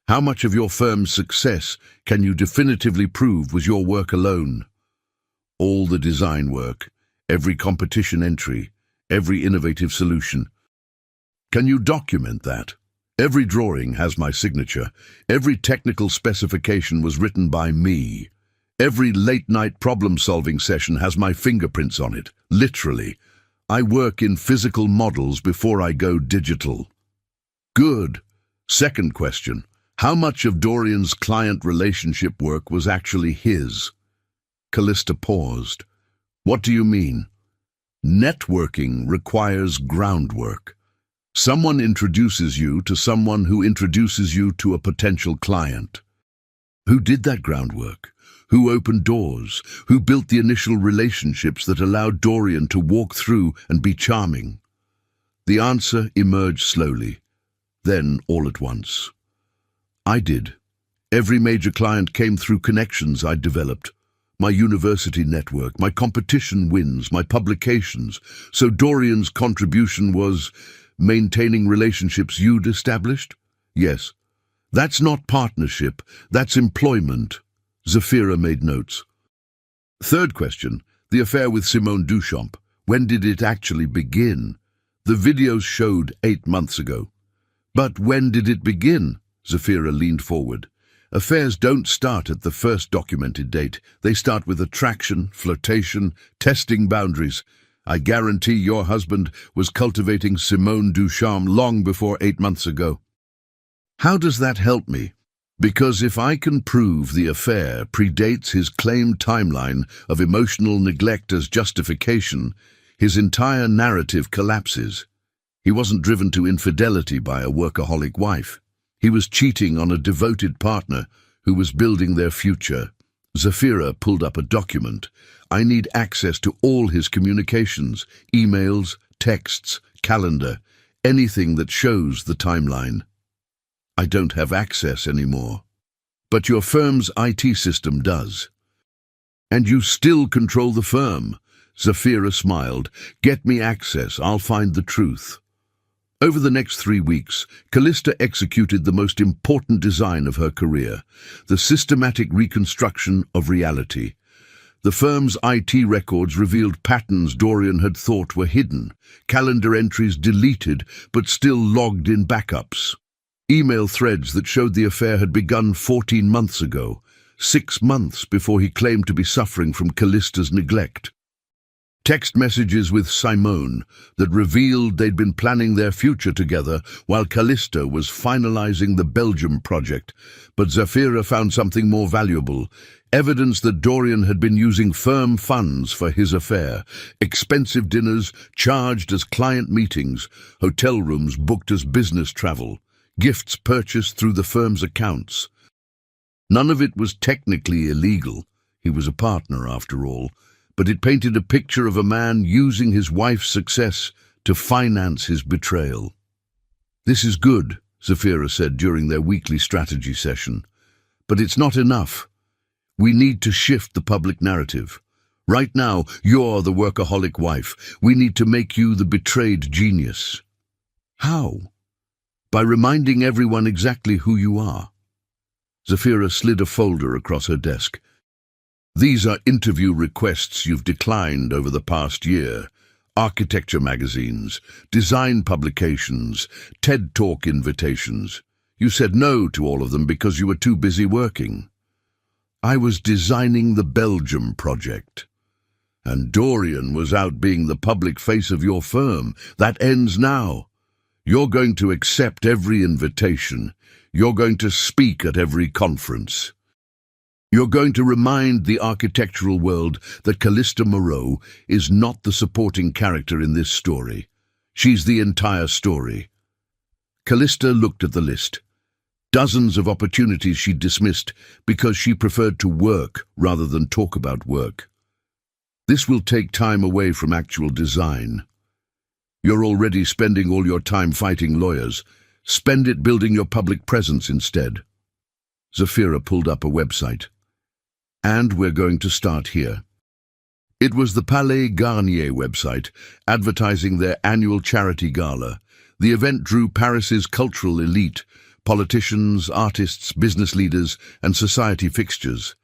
How much of your firm's success can you definitively prove was your work alone?" "All the design work, every competition entry, every innovative solution." "Can you document that?" "Every drawing has my signature. Every technical specification was written by me. Every late-night problem-solving session has my fingerprints on it, literally. I work in physical models before I go digital." "Good. Second question. How much of Dorian's client relationship work was actually his?" Callista paused. "What do you mean?" "Networking requires groundwork. Someone introduces you to someone who introduces you to a potential client. Who did that groundwork? Who opened doors? Who built the initial relationships that allowed Dorian to walk through and be charming?" The answer emerged slowly, then all at once. "I did. Every major client came through connections I'd developed. My university network, my competition wins, my publications. So Dorian's contribution was maintaining relationships you'd established? Yes. That's not partnership, that's employment. Zafira made notes. Third question, the affair with Simone Duchamp. When did it actually begin? The videos showed 8 months ago. But when did it begin? Zafira leaned forward. Affairs don't start at the first documented date. They start with attraction, flirtation, testing boundaries. I guarantee your husband was cultivating Simone Duchamp long before 8 months ago. How does that help me? Because if I can prove the affair predates his claimed timeline of emotional neglect as justification, his entire narrative collapses. He wasn't driven to infidelity by a workaholic wife. He was cheating on a devoted partner who was building their future. Zafira pulled up a document. I need access to all his communications, emails, texts, calendar, anything that shows the timeline. I don't have access anymore. But your firm's IT system does. And you still control the firm. Zafira smiled. Get me access, I'll find the truth. Over the next 3 weeks, Callista executed the most important design of her career, the systematic reconstruction of reality. The firm's IT records revealed patterns Dorian had thought were hidden, calendar entries deleted but still logged in backups. Email threads that showed the affair had begun 14 months ago, 6 months before he claimed to be suffering from Callista's neglect. Text messages with Simone that revealed they'd been planning their future together while Callista was finalizing the Belgium project. But Zafira found something more valuable, evidence that Dorian had been using firm funds for his affair, expensive dinners charged as client meetings, hotel rooms booked as business travel, gifts purchased through the firm's accounts. None of it was technically illegal. He was a partner after all. But it painted a picture of a man using his wife's success to finance his betrayal. This is good, Zafira said during their weekly strategy session. But it's not enough. We need to shift the public narrative. Right now, you're the workaholic wife. We need to make you the betrayed genius. How? By reminding everyone exactly who you are. Zafira slid a folder across her desk. These are interview requests you've declined over the past year. Architecture magazines, design publications, TED Talk invitations. You said no to all of them because you were too busy working. I was designing the Belgium project. And Dorian was out being the public face of your firm. That ends now. You're going to accept every invitation. You're going to speak at every conference. You're going to remind the architectural world that Callista Moreau is not the supporting character in this story. She's the entire story. Callista looked at the list. Dozens of opportunities she dismissed because she preferred to work rather than talk about work. This will take time away from actual design. You're already spending all your time fighting lawyers. Spend it building your public presence instead. Zafira pulled up a website. And we're going to start here. It was the Palais Garnier website, advertising their annual charity gala. The event drew Paris's cultural elite, politicians, artists, business leaders, and society fixtures.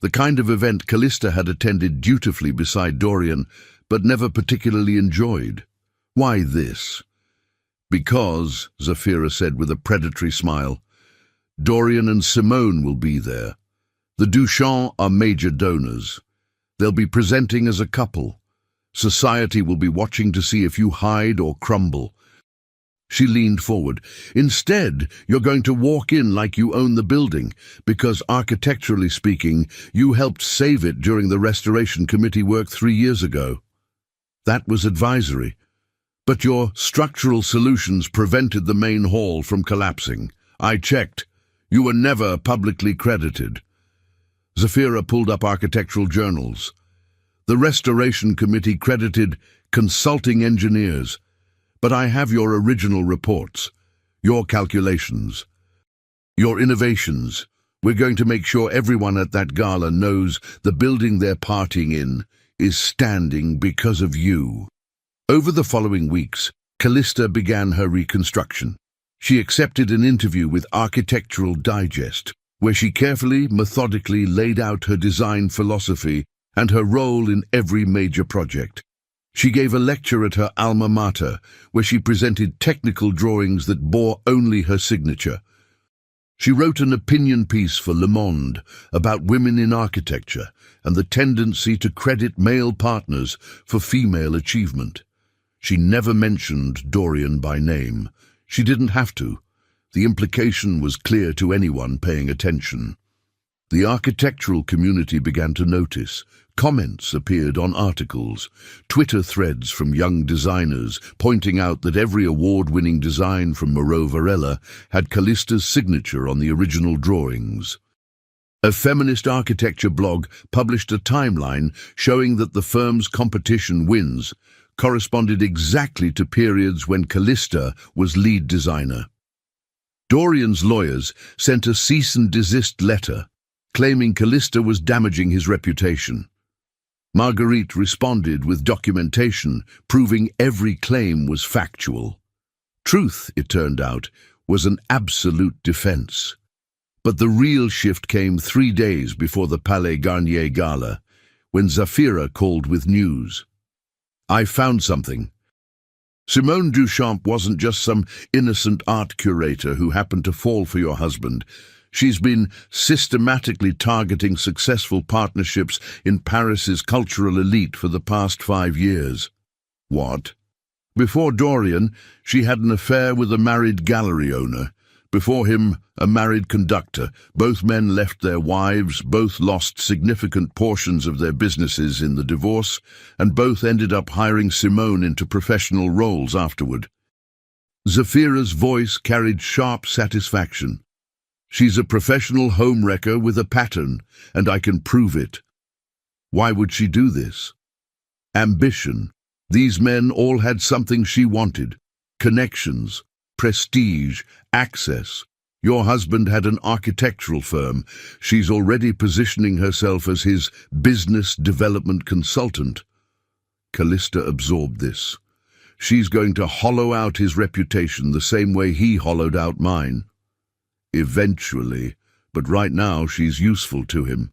The kind of event Callista had attended dutifully beside Dorian, but never particularly enjoyed. Why this? Because, Zafira said with a predatory smile, Dorian and Simone will be there. The Duchamp are major donors. They'll be presenting as a couple. Society will be watching to see if you hide or crumble. She leaned forward. Instead, you're going to walk in like you own the building, because architecturally speaking, you helped save it during the Restoration Committee work 3 years ago. That was advisory. But your structural solutions prevented the main hall from collapsing. I checked. You were never publicly credited. Zafira pulled up architectural journals. The Restoration Committee credited consulting engineers, but I have your original reports, your calculations, your innovations, We're going to make sure everyone at that gala knows the building they're partying in is standing because of you." Over the following weeks, Callista began her reconstruction. She accepted an interview with Architectural Digest, where she carefully, methodically laid out her design philosophy and her role in every major project. She gave a lecture at her alma mater, where she presented technical drawings that bore only her signature. She wrote an opinion piece for Le Monde about women in architecture and the tendency to credit male partners for female achievement. She never mentioned Dorian by name. She didn't have to. The implication was clear to anyone paying attention. The architectural community began to notice. Comments appeared on articles, Twitter threads from young designers pointing out that every award-winning design from Moreau Varela had Callista's signature on the original drawings. A feminist architecture blog published a timeline showing that the firm's competition wins corresponded exactly to periods when Callista was lead designer. Dorian's lawyers sent a cease and desist letter, claiming Callista was damaging his reputation. Marguerite responded with documentation proving every claim was factual. Truth, it turned out, was an absolute defense. But the real shift came 3 days before the Palais Garnier Gala, when Zafira called with news. "I found something. Simone Duchamp wasn't just some innocent art curator who happened to fall for your husband. She's been systematically targeting successful partnerships in Paris's cultural elite for the past 5 years. What? Before Dorian, she had an affair with a married gallery owner. Before him, a married conductor. Both men left their wives, both lost significant portions of their businesses in the divorce, and both ended up hiring Simone into professional roles afterward." Zafira's voice carried sharp satisfaction. "She's a professional homewrecker with a pattern, and I can prove it." Why would she do this? Ambition. These men all had something she wanted. Connections, prestige, access. Your husband had an architectural firm. She's already positioning herself as his business development consultant. Callista absorbed this. She's going to hollow out his reputation the same way he hollowed out mine. Eventually, but right now she's useful to him.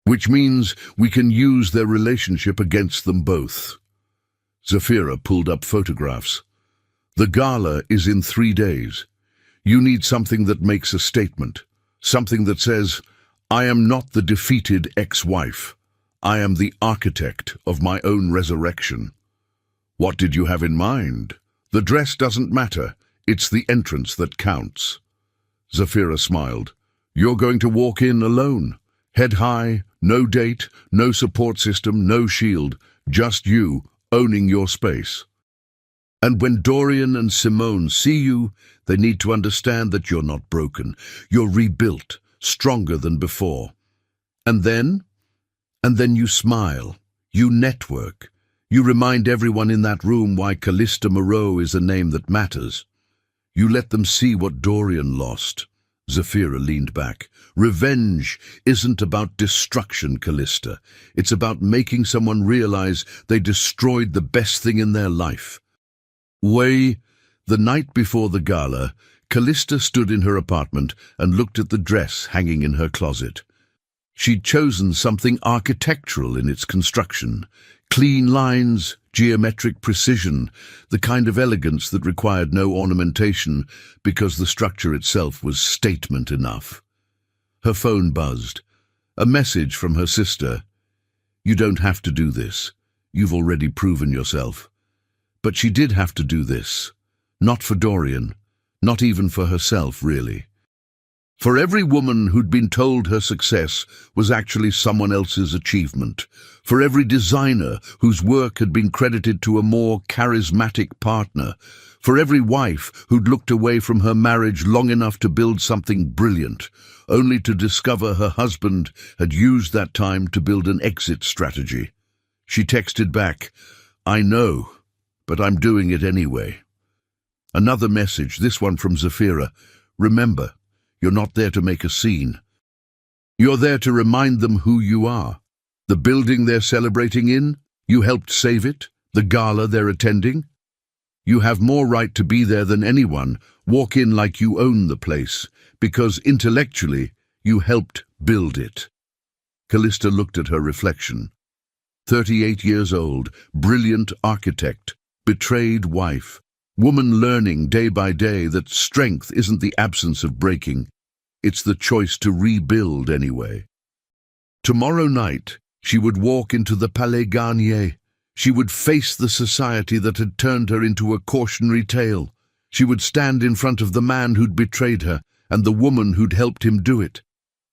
Which means we can use their relationship against them both. Zafira pulled up photographs. "The gala is in 3 days. You need something that makes a statement. Something that says, 'I am not the defeated ex-wife. I am the architect of my own resurrection.'" "What did you have in mind?" "The dress doesn't matter. It's the entrance that counts." Zafira smiled. "You're going to walk in alone. Head high, no date, no support system, no shield. Just you, owning your space. And when Dorian and Simone see you, they need to understand that you're not broken. You're rebuilt, stronger than before. And then you smile. You network. You remind everyone in that room why Callista Moreau is a name that matters. You let them see what Dorian lost." Zafira leaned back. "Revenge isn't about destruction, Callista. It's about making someone realize they destroyed the best thing in their life." The night before the gala, Callista stood in her apartment and looked at the dress hanging in her closet. She'd chosen something architectural in its construction. Clean lines, geometric precision, the kind of elegance that required no ornamentation because the structure itself was statement enough. Her phone buzzed. A message from her sister. "You don't have to do this. You've already proven yourself." But she did have to do this. Not for Dorian. Not even for herself, really. For every woman who'd been told her success was actually someone else's achievement. For every designer whose work had been credited to a more charismatic partner. For every wife who'd looked away from her marriage long enough to build something brilliant, only to discover her husband had used that time to build an exit strategy. She texted back, "I know, but I'm doing it anyway." Another message, this one from Zafira. "Remember, you're not there to make a scene. You're there to remind them who you are. The building they're celebrating in, you helped save it. The gala they're attending. You have more right to be there than anyone. Walk in like you own the place, because intellectually, you helped build it. Callista looked at her reflection. 38 years old, brilliant architect, betrayed wife, woman learning day by day that strength isn't the absence of breaking, it's the choice to rebuild anyway. Tomorrow night, she would walk into the Palais Garnier. She would face the society that had turned her into a cautionary tale. She would stand in front of the man who'd betrayed her and the woman who'd helped him do it.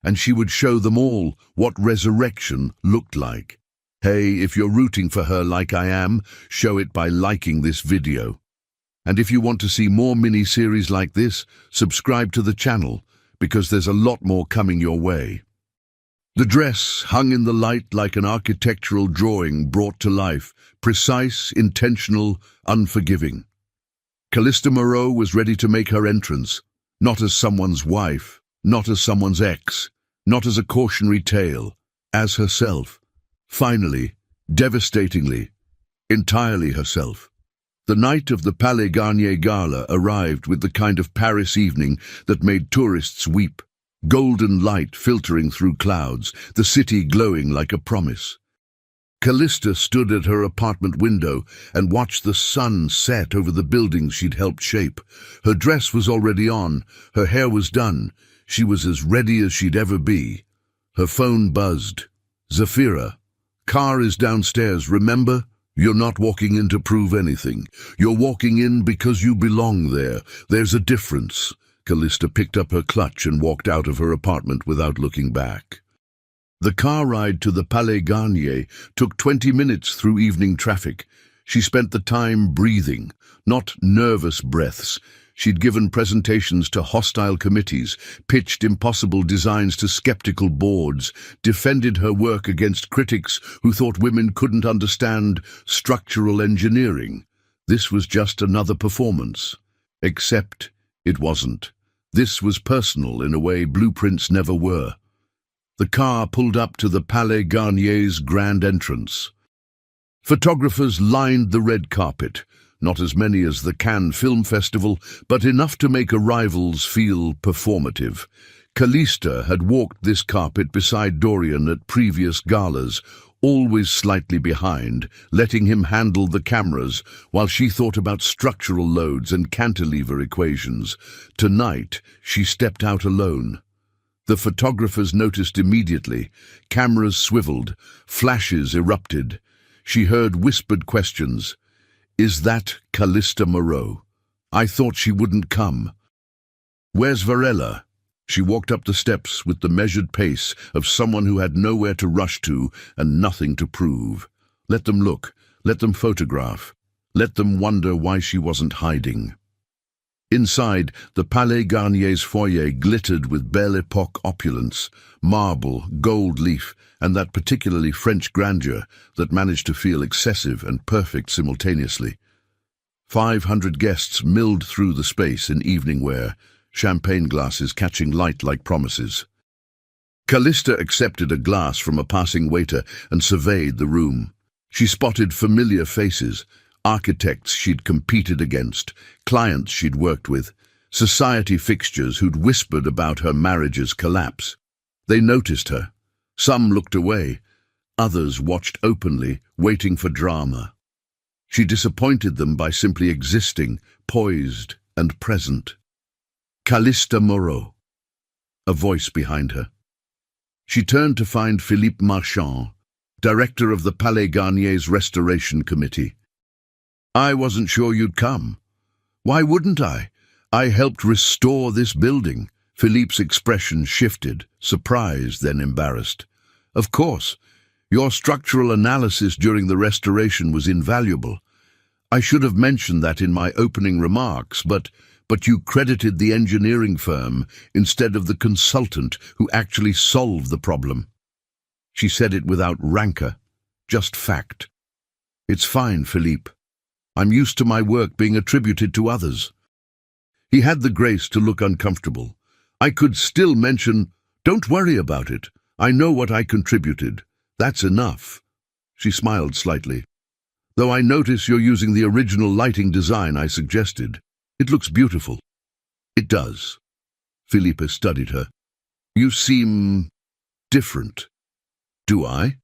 And she would show them all what resurrection looked like. Hey, if you're rooting for her like I am, show it by liking this video. And if you want to see more mini-series like this, subscribe to the channel, because there's a lot more coming your way. The dress hung in the light like an architectural drawing brought to life, precise, intentional, unforgiving. Callista Moreau was ready to make her entrance, not as someone's wife, not as someone's ex, not as a cautionary tale, as herself. Finally, devastatingly, entirely herself. The night of the Palais Garnier Gala arrived with the kind of Paris evening that made tourists weep. Golden light filtering through clouds, the city glowing like a promise. Callista stood at her apartment window and watched the sun set over the buildings she'd helped shape. Her dress was already on, her hair was done. She was as ready as she'd ever be. Her phone buzzed. Zafira, car is downstairs, remember? You're not walking in to prove anything. You're walking in because you belong there. There's a difference. Callista picked up her clutch and walked out of her apartment without looking back. The car ride to the Palais Garnier took 20 minutes through evening traffic. She spent the time breathing, not nervous breaths. She'd given presentations to hostile committees, pitched impossible designs to skeptical boards, defended her work against critics who thought women couldn't understand structural engineering. This was just another performance. Except it wasn't. This was personal in a way blueprints never were. The car pulled up to the Palais Garnier's grand entrance. Photographers lined the red carpet, not as many as the Cannes Film Festival, but enough to make arrivals feel performative. Callista had walked this carpet beside Dorian at previous galas, always slightly behind, letting him handle the cameras while she thought about structural loads and cantilever equations. Tonight, she stepped out alone. The photographers noticed immediately. Cameras swiveled, flashes erupted. She heard whispered questions. Is that Callista Moreau? I thought she wouldn't come. Where's Varela? She walked up the steps with the measured pace of someone who had nowhere to rush to and nothing to prove. Let them look, let them photograph, let them wonder why she wasn't hiding. Inside, the Palais Garnier's foyer glittered with Belle Epoque opulence, marble, gold leaf, and that particularly French grandeur that managed to feel excessive and perfect simultaneously. 500 guests milled through the space in evening wear, champagne glasses catching light like promises. Callista accepted a glass from a passing waiter and surveyed the room. She spotted familiar faces, architects she'd competed against, clients she'd worked with, society fixtures who'd whispered about her marriage's collapse. They noticed her. Some looked away. Others watched openly, waiting for drama. She disappointed them by simply existing, poised and present. Callista Moreau. A voice behind her. She turned to find Philippe Marchand, director of the Palais Garnier's Restoration Committee. I wasn't sure you'd come. Why wouldn't I? I helped restore this building. Philippe's expression shifted, surprised, then embarrassed. Of course. Your structural analysis during the restoration was invaluable. I should have mentioned that in my opening remarks, but you credited the engineering firm instead of the consultant who actually solved the problem. She said it without rancor, just fact. It's fine, Philippe. I'm used to my work being attributed to others. He had the grace to look uncomfortable. I could still mention, Don't worry about it. I know what I contributed. That's enough. She smiled slightly. Though I notice you're using the original lighting design I suggested. It looks beautiful. It does. Felipe studied her. You seem different. Do I?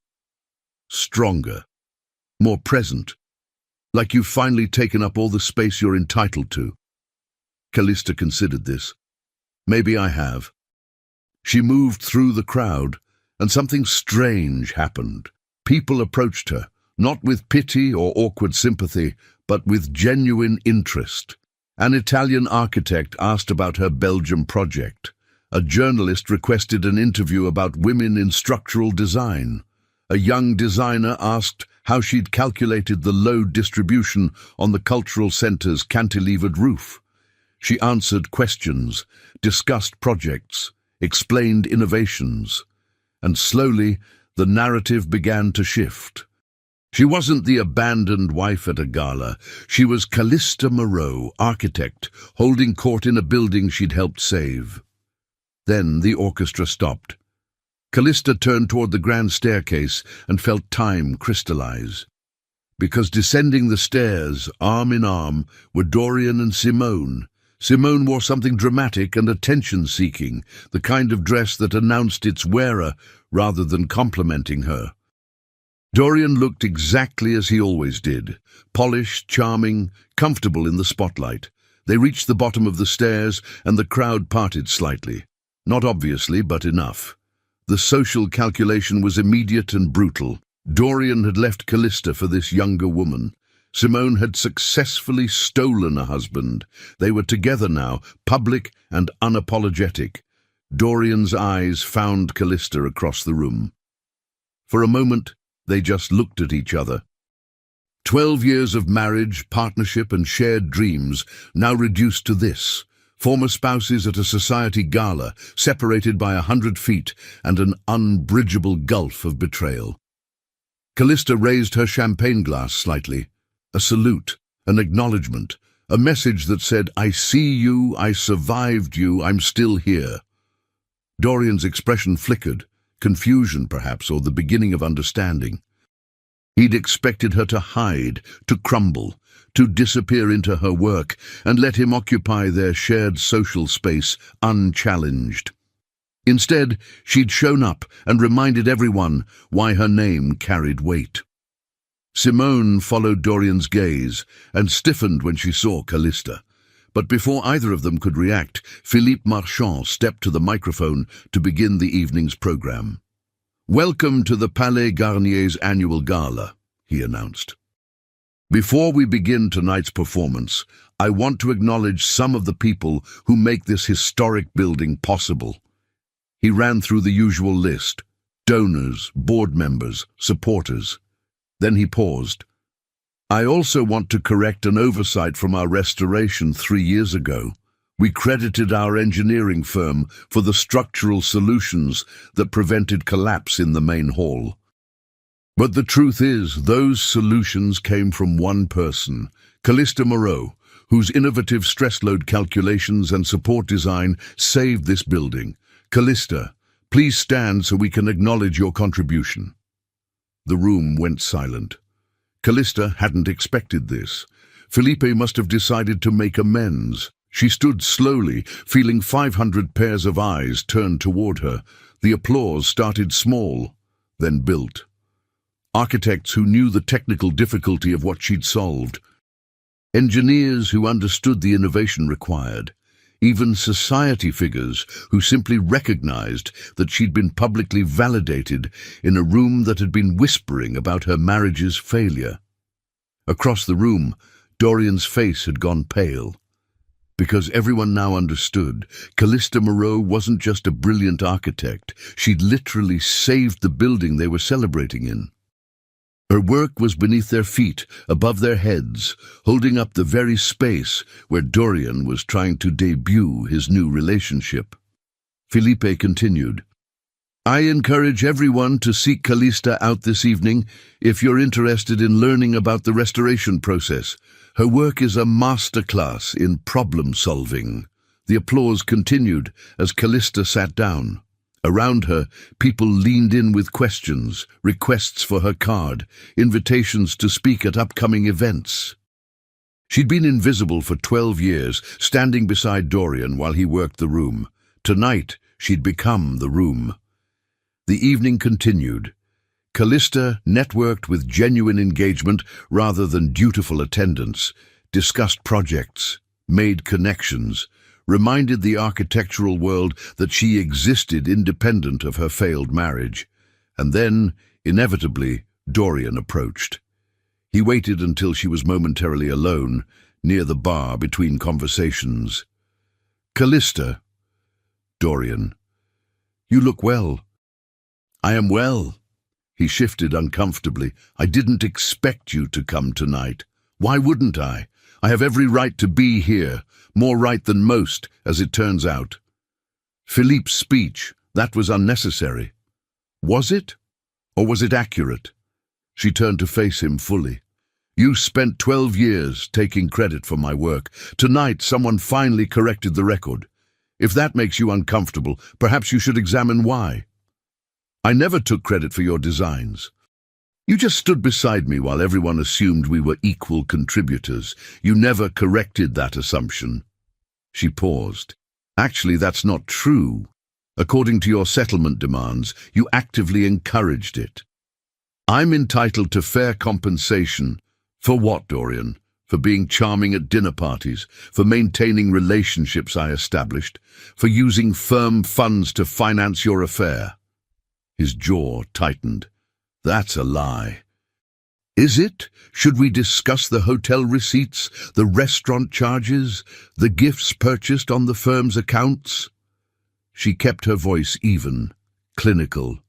Stronger. More present. Like you've finally taken up all the space you're entitled to. Callista considered this. Maybe I have. She moved through the crowd, and something strange happened. People approached her, not with pity or awkward sympathy, but with genuine interest. An Italian architect asked about her Belgium project. A journalist requested an interview about women in structural design. A young designer asked how she'd calculated the load distribution on the cultural centre's cantilevered roof. She answered questions, discussed projects, explained innovations, and slowly the narrative began to shift. She wasn't the abandoned wife at a gala. She was Callista Moreau, architect, holding court in a building she'd helped save. Then the orchestra stopped. Callista turned toward the grand staircase and felt time crystallize. Because descending the stairs, arm in arm, were Dorian and Simone. Simone wore something dramatic and attention-seeking, the kind of dress that announced its wearer rather than complimenting her. Dorian looked exactly as he always did, polished, charming, comfortable in the spotlight. They reached the bottom of the stairs and the crowd parted slightly. Not obviously, but enough. The social calculation was immediate and brutal. Dorian had left Callista for this younger woman. Simone had successfully stolen a husband. They were together now, public and unapologetic. Dorian's eyes found Callista across the room. For a moment, they just looked at each other. 12 years of marriage, partnership, and shared dreams, now reduced to this. Former spouses at a society gala, separated by 100 feet and an unbridgeable gulf of betrayal. Callista raised her champagne glass slightly. A salute, an acknowledgement, a message that said, I see you, I survived you, I'm still here. Dorian's expression flickered, confusion perhaps, or the beginning of understanding. He'd expected her to hide, to crumble, to disappear into her work, and let him occupy their shared social space unchallenged. Instead, she'd shown up and reminded everyone why her name carried weight. Simone followed Dorian's gaze and stiffened when she saw Callista. But before either of them could react, Philippe Marchand stepped to the microphone to begin the evening's program. Welcome to the Palais Garnier's annual gala, he announced. Before we begin tonight's performance, I want to acknowledge some of the people who make this historic building possible. He ran through the usual list: donors, board members, supporters. Then he paused. I also want to correct an oversight from our restoration 3 years ago. We credited our engineering firm for the structural solutions that prevented collapse in the main hall. But the truth is, those solutions came from one person, Callista Moreau, whose innovative stress load calculations and support design saved this building. Callista, please stand so we can acknowledge your contribution. The room went silent. Callista hadn't expected this. Felipe must have decided to make amends. She stood slowly, feeling 500 pairs of eyes turned toward her. The applause started small, then built. Architects who knew the technical difficulty of what she'd solved. Engineers who understood the innovation required. Even society figures who simply recognized that she'd been publicly validated in a room that had been whispering about her marriage's failure. Across the room, Dorian's face had gone pale. Because everyone now understood, Callista Moreau wasn't just a brilliant architect. She'd literally saved the building they were celebrating in. Her work was beneath their feet, above their heads, holding up the very space where Dorian was trying to debut his new relationship. Felipe continued, I encourage everyone to seek Callista out this evening if you're interested in learning about the restoration process. Her work is a masterclass in problem solving. The applause continued as Callista sat down. Around her, people leaned in with questions, requests for her card, invitations to speak at upcoming events. She'd been invisible for 12 years, standing beside Dorian while he worked the room. Tonight, she'd become the room. The evening continued. Callista networked with genuine engagement rather than dutiful attendance, discussed projects, made connections, reminded the architectural world that she existed independent of her failed marriage. And then, inevitably, Dorian approached. He waited until she was momentarily alone, near the bar between conversations. "Callista." "Dorian." "You look well." "I am well." He shifted uncomfortably. "I didn't expect you to come tonight. Why wouldn't I? I have every right to be here, more right than most, as it turns out." Philippe's speech, that was unnecessary. Was it? Or was it accurate? She turned to face him fully. "You spent 12 years taking credit for my work. Tonight, someone finally corrected the record. If that makes you uncomfortable, perhaps you should examine why. I never took credit for your designs. You just stood beside me while everyone assumed we were equal contributors. You never corrected that assumption." She paused. "Actually, that's not true. According to your settlement demands, you actively encouraged it. I'm entitled to fair compensation." "For what, Dorian? For being charming at dinner parties? For maintaining relationships I established? For using firm funds to finance your affair?" His jaw tightened. "That's a lie." "Is it? Should we discuss the hotel receipts, the restaurant charges, the gifts purchased on the firm's accounts?" She kept her voice even, clinical.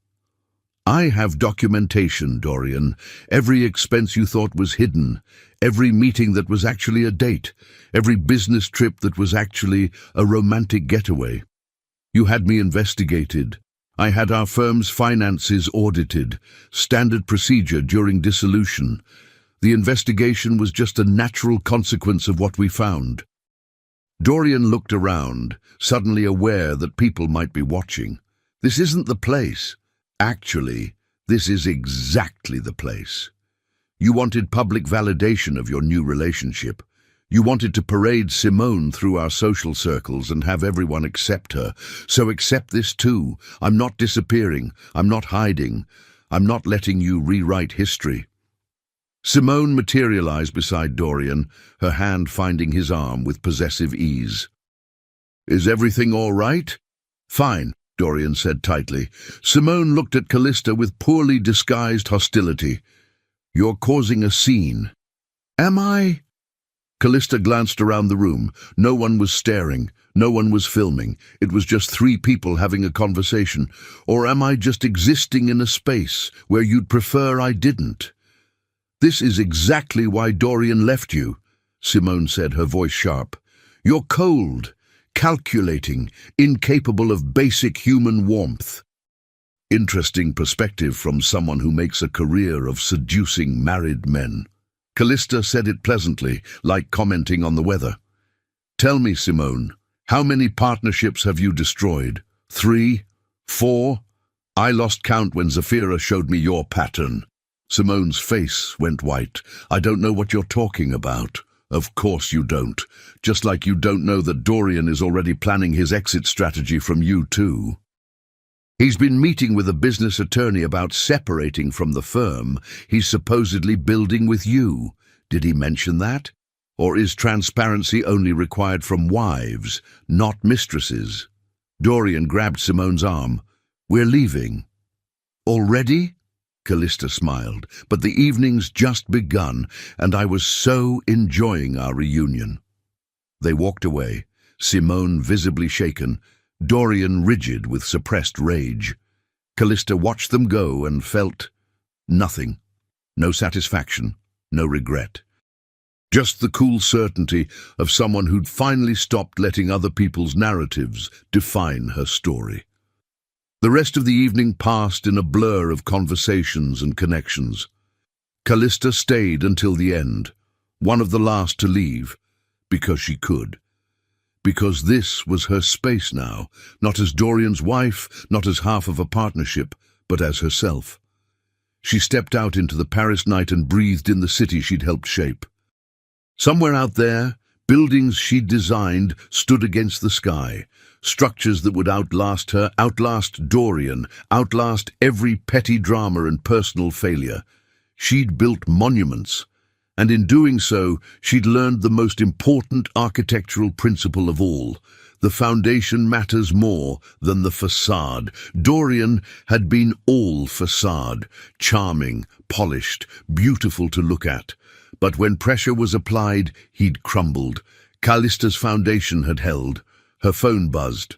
"I have documentation, Dorian. Every expense you thought was hidden, every meeting that was actually a date, every business trip that was actually a romantic getaway. You had me investigated. I had our firm's finances audited, standard procedure during dissolution. The investigation was just a natural consequence of what we found." Dorian looked around, suddenly aware that people might be watching. This isn't the place. Actually, this is exactly the place. You wanted public validation of your new relationship. You wanted to parade Simone through our social circles and have everyone accept her. So accept this too. I'm not disappearing. I'm not hiding. I'm not letting you rewrite history. Simone materialized beside Dorian, her hand finding his arm with possessive ease. "Is everything all right?" "Fine," Dorian said tightly. Simone looked at Callista with poorly disguised hostility. "You're causing a scene." "Am I?" Callista glanced around the room. No one was staring. No one was filming. It was just three people having a conversation. Or am I just existing in a space where you'd prefer I didn't? "This is exactly why Dorian left you," Simone said, her voice sharp. "You're cold, calculating, incapable of basic human warmth." Interesting perspective from someone who makes a career of seducing married men. Callista said it pleasantly, like commenting on the weather. "Tell me, Simone, how many partnerships have you destroyed? 3? 4? I lost count when Zafira showed me your pattern." Simone's face went white. "I don't know what you're talking about." "Of course you don't. Just like you don't know that Dorian is already planning his exit strategy from you too. He's been meeting with a business attorney about separating from the firm he's supposedly building with you. Did he mention that? Or is transparency only required from wives, not mistresses?" Dorian grabbed Simone's arm. "We're leaving." "Already?" Callista smiled. "But the evening's just begun, and I was so enjoying our reunion." They walked away, Simone visibly shaken, Dorian rigid with suppressed rage. Callista watched them go and felt nothing. No satisfaction, no regret. Just the cool certainty of someone who'd finally stopped letting other people's narratives define her story. The rest of the evening passed in a blur of conversations and connections. Callista stayed until the end, one of the last to leave, because she could. because this was her space now, not as Dorian's wife, not as half of a partnership, but as herself. She stepped out into the Paris night and breathed in the city she'd helped shape. Somewhere out there, buildings she'd designed stood against the sky, structures that would outlast her, outlast Dorian, outlast every petty drama and personal failure. She'd built monuments, and in doing so, she'd learned the most important architectural principle of all. The foundation matters more than the facade. Dorian had been all facade, charming, polished, beautiful to look at. But when pressure was applied, he'd crumbled. Callista's foundation had held. Her phone buzzed.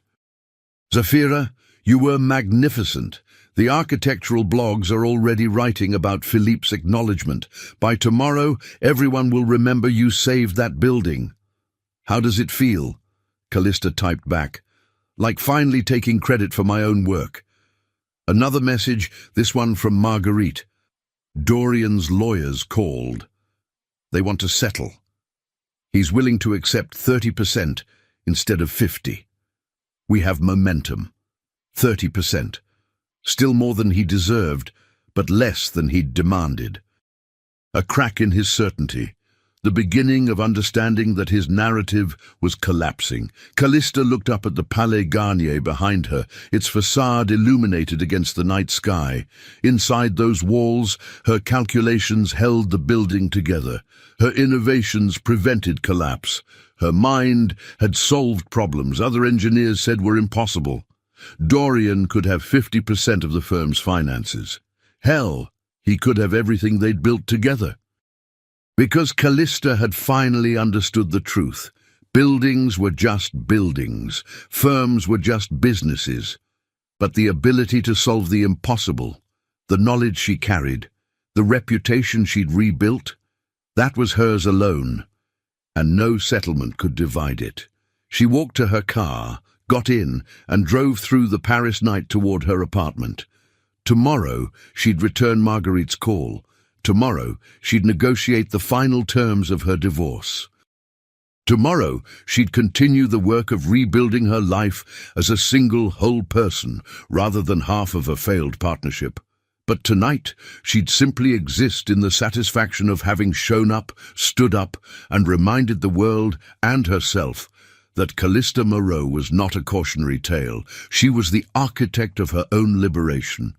"Zafira, you were magnificent. The architectural blogs are already writing about Philippe's acknowledgement. By tomorrow, everyone will remember you saved that building." "How does it feel?" Callista typed back. "Like finally taking credit for my own work." Another message, this one from Marguerite. "Dorian's lawyers called. They want to settle. He's willing to accept 30% instead of 50. We have momentum. 30%. Still more than he deserved, but less than he'd demanded." A crack in his certainty. The beginning of understanding that his narrative was collapsing. Callista looked up at the Palais Garnier behind her, its facade illuminated against the night sky. Inside those walls, her calculations held the building together. Her innovations prevented collapse. Her mind had solved problems other engineers said were impossible. Dorian could have 50% of the firm's finances. Hell, he could have everything they'd built together. Because Callista had finally understood the truth. Buildings were just buildings. Firms were just businesses. But the ability to solve the impossible, the knowledge she carried, the reputation she'd rebuilt, that was hers alone, and no settlement could divide it. She walked to her car, got in, and drove through the Paris night toward her apartment. Tomorrow, she'd return Marguerite's call. Tomorrow, she'd negotiate the final terms of her divorce. Tomorrow, she'd continue the work of rebuilding her life as a single whole person, rather than half of a failed partnership. But tonight, she'd simply exist in the satisfaction of having shown up, stood up, and reminded the world and herself that Callista Moreau was not a cautionary tale. She was the architect of her own liberation,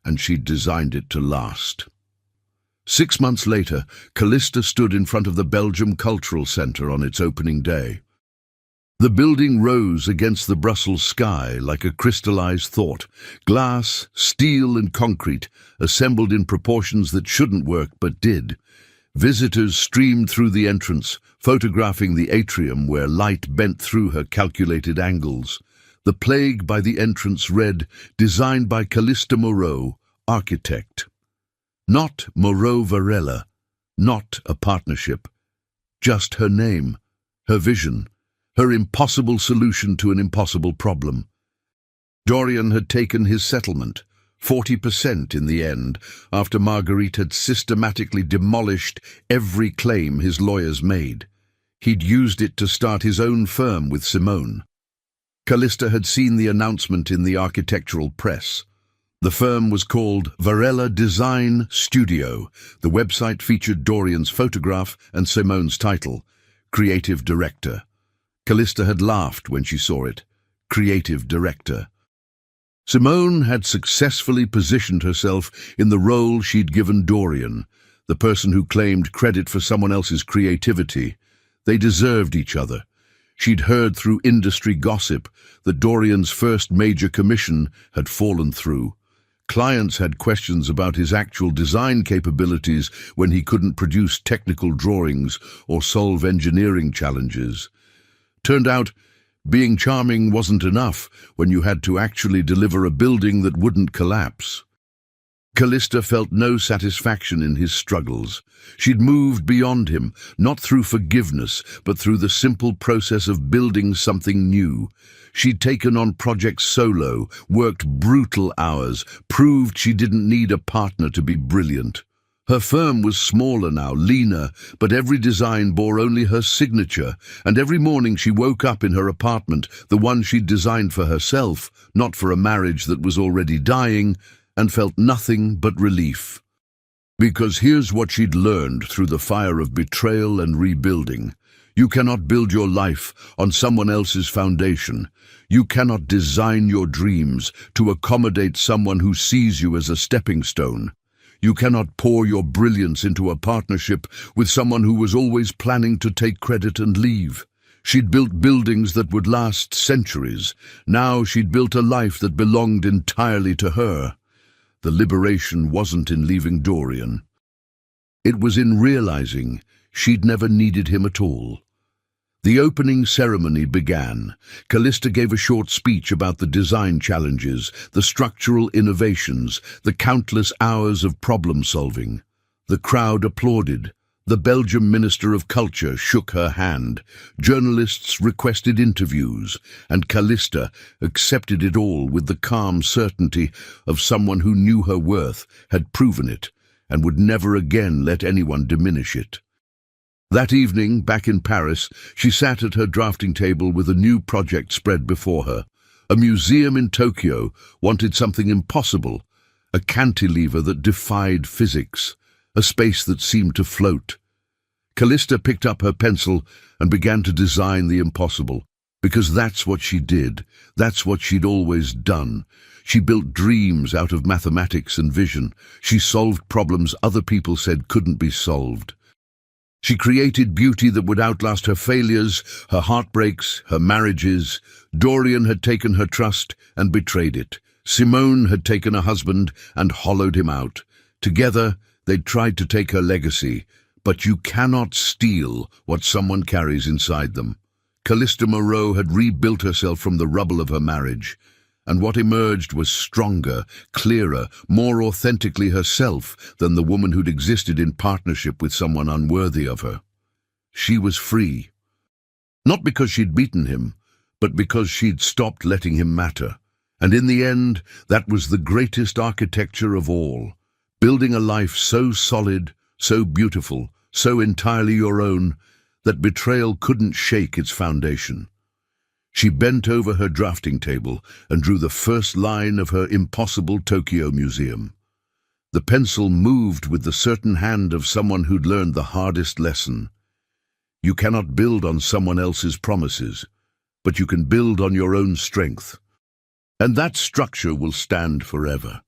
and she'd designed it to last. 6 months later, Callista stood in front of the Belgium Cultural Centre on its opening day. The building rose against the Brussels sky like a crystallized thought. Glass, steel and concrete, assembled in proportions that shouldn't work but did. Visitors streamed through the entrance, photographing the atrium where light bent through her calculated angles. The plaque by the entrance read, "Designed by Callista Moreau, architect." Not Moreau Varela, not a partnership. Just her name, her vision, her impossible solution to an impossible problem. Dorian had taken his settlement, 40% in the end, after Marguerite had systematically demolished every claim his lawyers made. He'd used it to start his own firm with Simone. Callista had seen the announcement in the architectural press. The firm was called Varela Design Studio. The website featured Dorian's photograph and Simone's title, Creative Director. Callista had laughed when she saw it. Creative Director. Simone had successfully positioned herself in the role she'd given Dorian, the person who claimed credit for someone else's creativity. They deserved each other. She'd heard through industry gossip that Dorian's first major commission had fallen through. Clients had questions about his actual design capabilities when he couldn't produce technical drawings or solve engineering challenges. Turned out, being charming wasn't enough when you had to actually deliver a building that wouldn't collapse. Callista felt no satisfaction in his struggles. She'd moved beyond him, not through forgiveness, but through the simple process of building something new. She'd taken on projects solo, worked brutal hours, proved she didn't need a partner to be brilliant. Her firm was smaller now, leaner, but every design bore only her signature, and every morning she woke up in her apartment, the one she'd designed for herself, not for a marriage that was already dying, and felt nothing but relief. Because here's what she'd learned through the fire of betrayal and rebuilding. You cannot build your life on someone else's foundation. You cannot design your dreams to accommodate someone who sees you as a stepping stone. You cannot pour your brilliance into a partnership with someone who was always planning to take credit and leave. She'd built buildings that would last centuries. Now she'd built a life that belonged entirely to her. The liberation wasn't in leaving Dorian. It was in realizing she'd never needed him at all. The opening ceremony began. Callista gave a short speech about the design challenges, the structural innovations, the countless hours of problem-solving. The crowd applauded. The Belgian Minister of Culture shook her hand. Journalists requested interviews, and Callista accepted it all with the calm certainty of someone who knew her worth, had proven it, and would never again let anyone diminish it. That evening, back in Paris, she sat at her drafting table with a new project spread before her. A museum in Tokyo wanted something impossible, a cantilever that defied physics, a space that seemed to float. Callista picked up her pencil and began to design the impossible, because that's what she did, that's what she'd always done. She built dreams out of mathematics and vision. She solved problems other people said couldn't be solved. She created beauty that would outlast her failures, her heartbreaks, her marriages. Dorian had taken her trust and betrayed it. Simone had taken a husband and hollowed him out. Together, they'd tried to take her legacy, but you cannot steal what someone carries inside them. Callista Moreau had rebuilt herself from the rubble of her marriage, and what emerged was stronger, clearer, more authentically herself than the woman who'd existed in partnership with someone unworthy of her. She was free. Not because she'd beaten him, but because she'd stopped letting him matter. And in the end, that was the greatest architecture of all. Building a life so solid, so beautiful, so entirely your own, that betrayal couldn't shake its foundation. She bent over her drafting table and drew the first line of her impossible Tokyo museum. The pencil moved with the certain hand of someone who'd learned the hardest lesson. You cannot build on someone else's promises, but you can build on your own strength. And that structure will stand forever.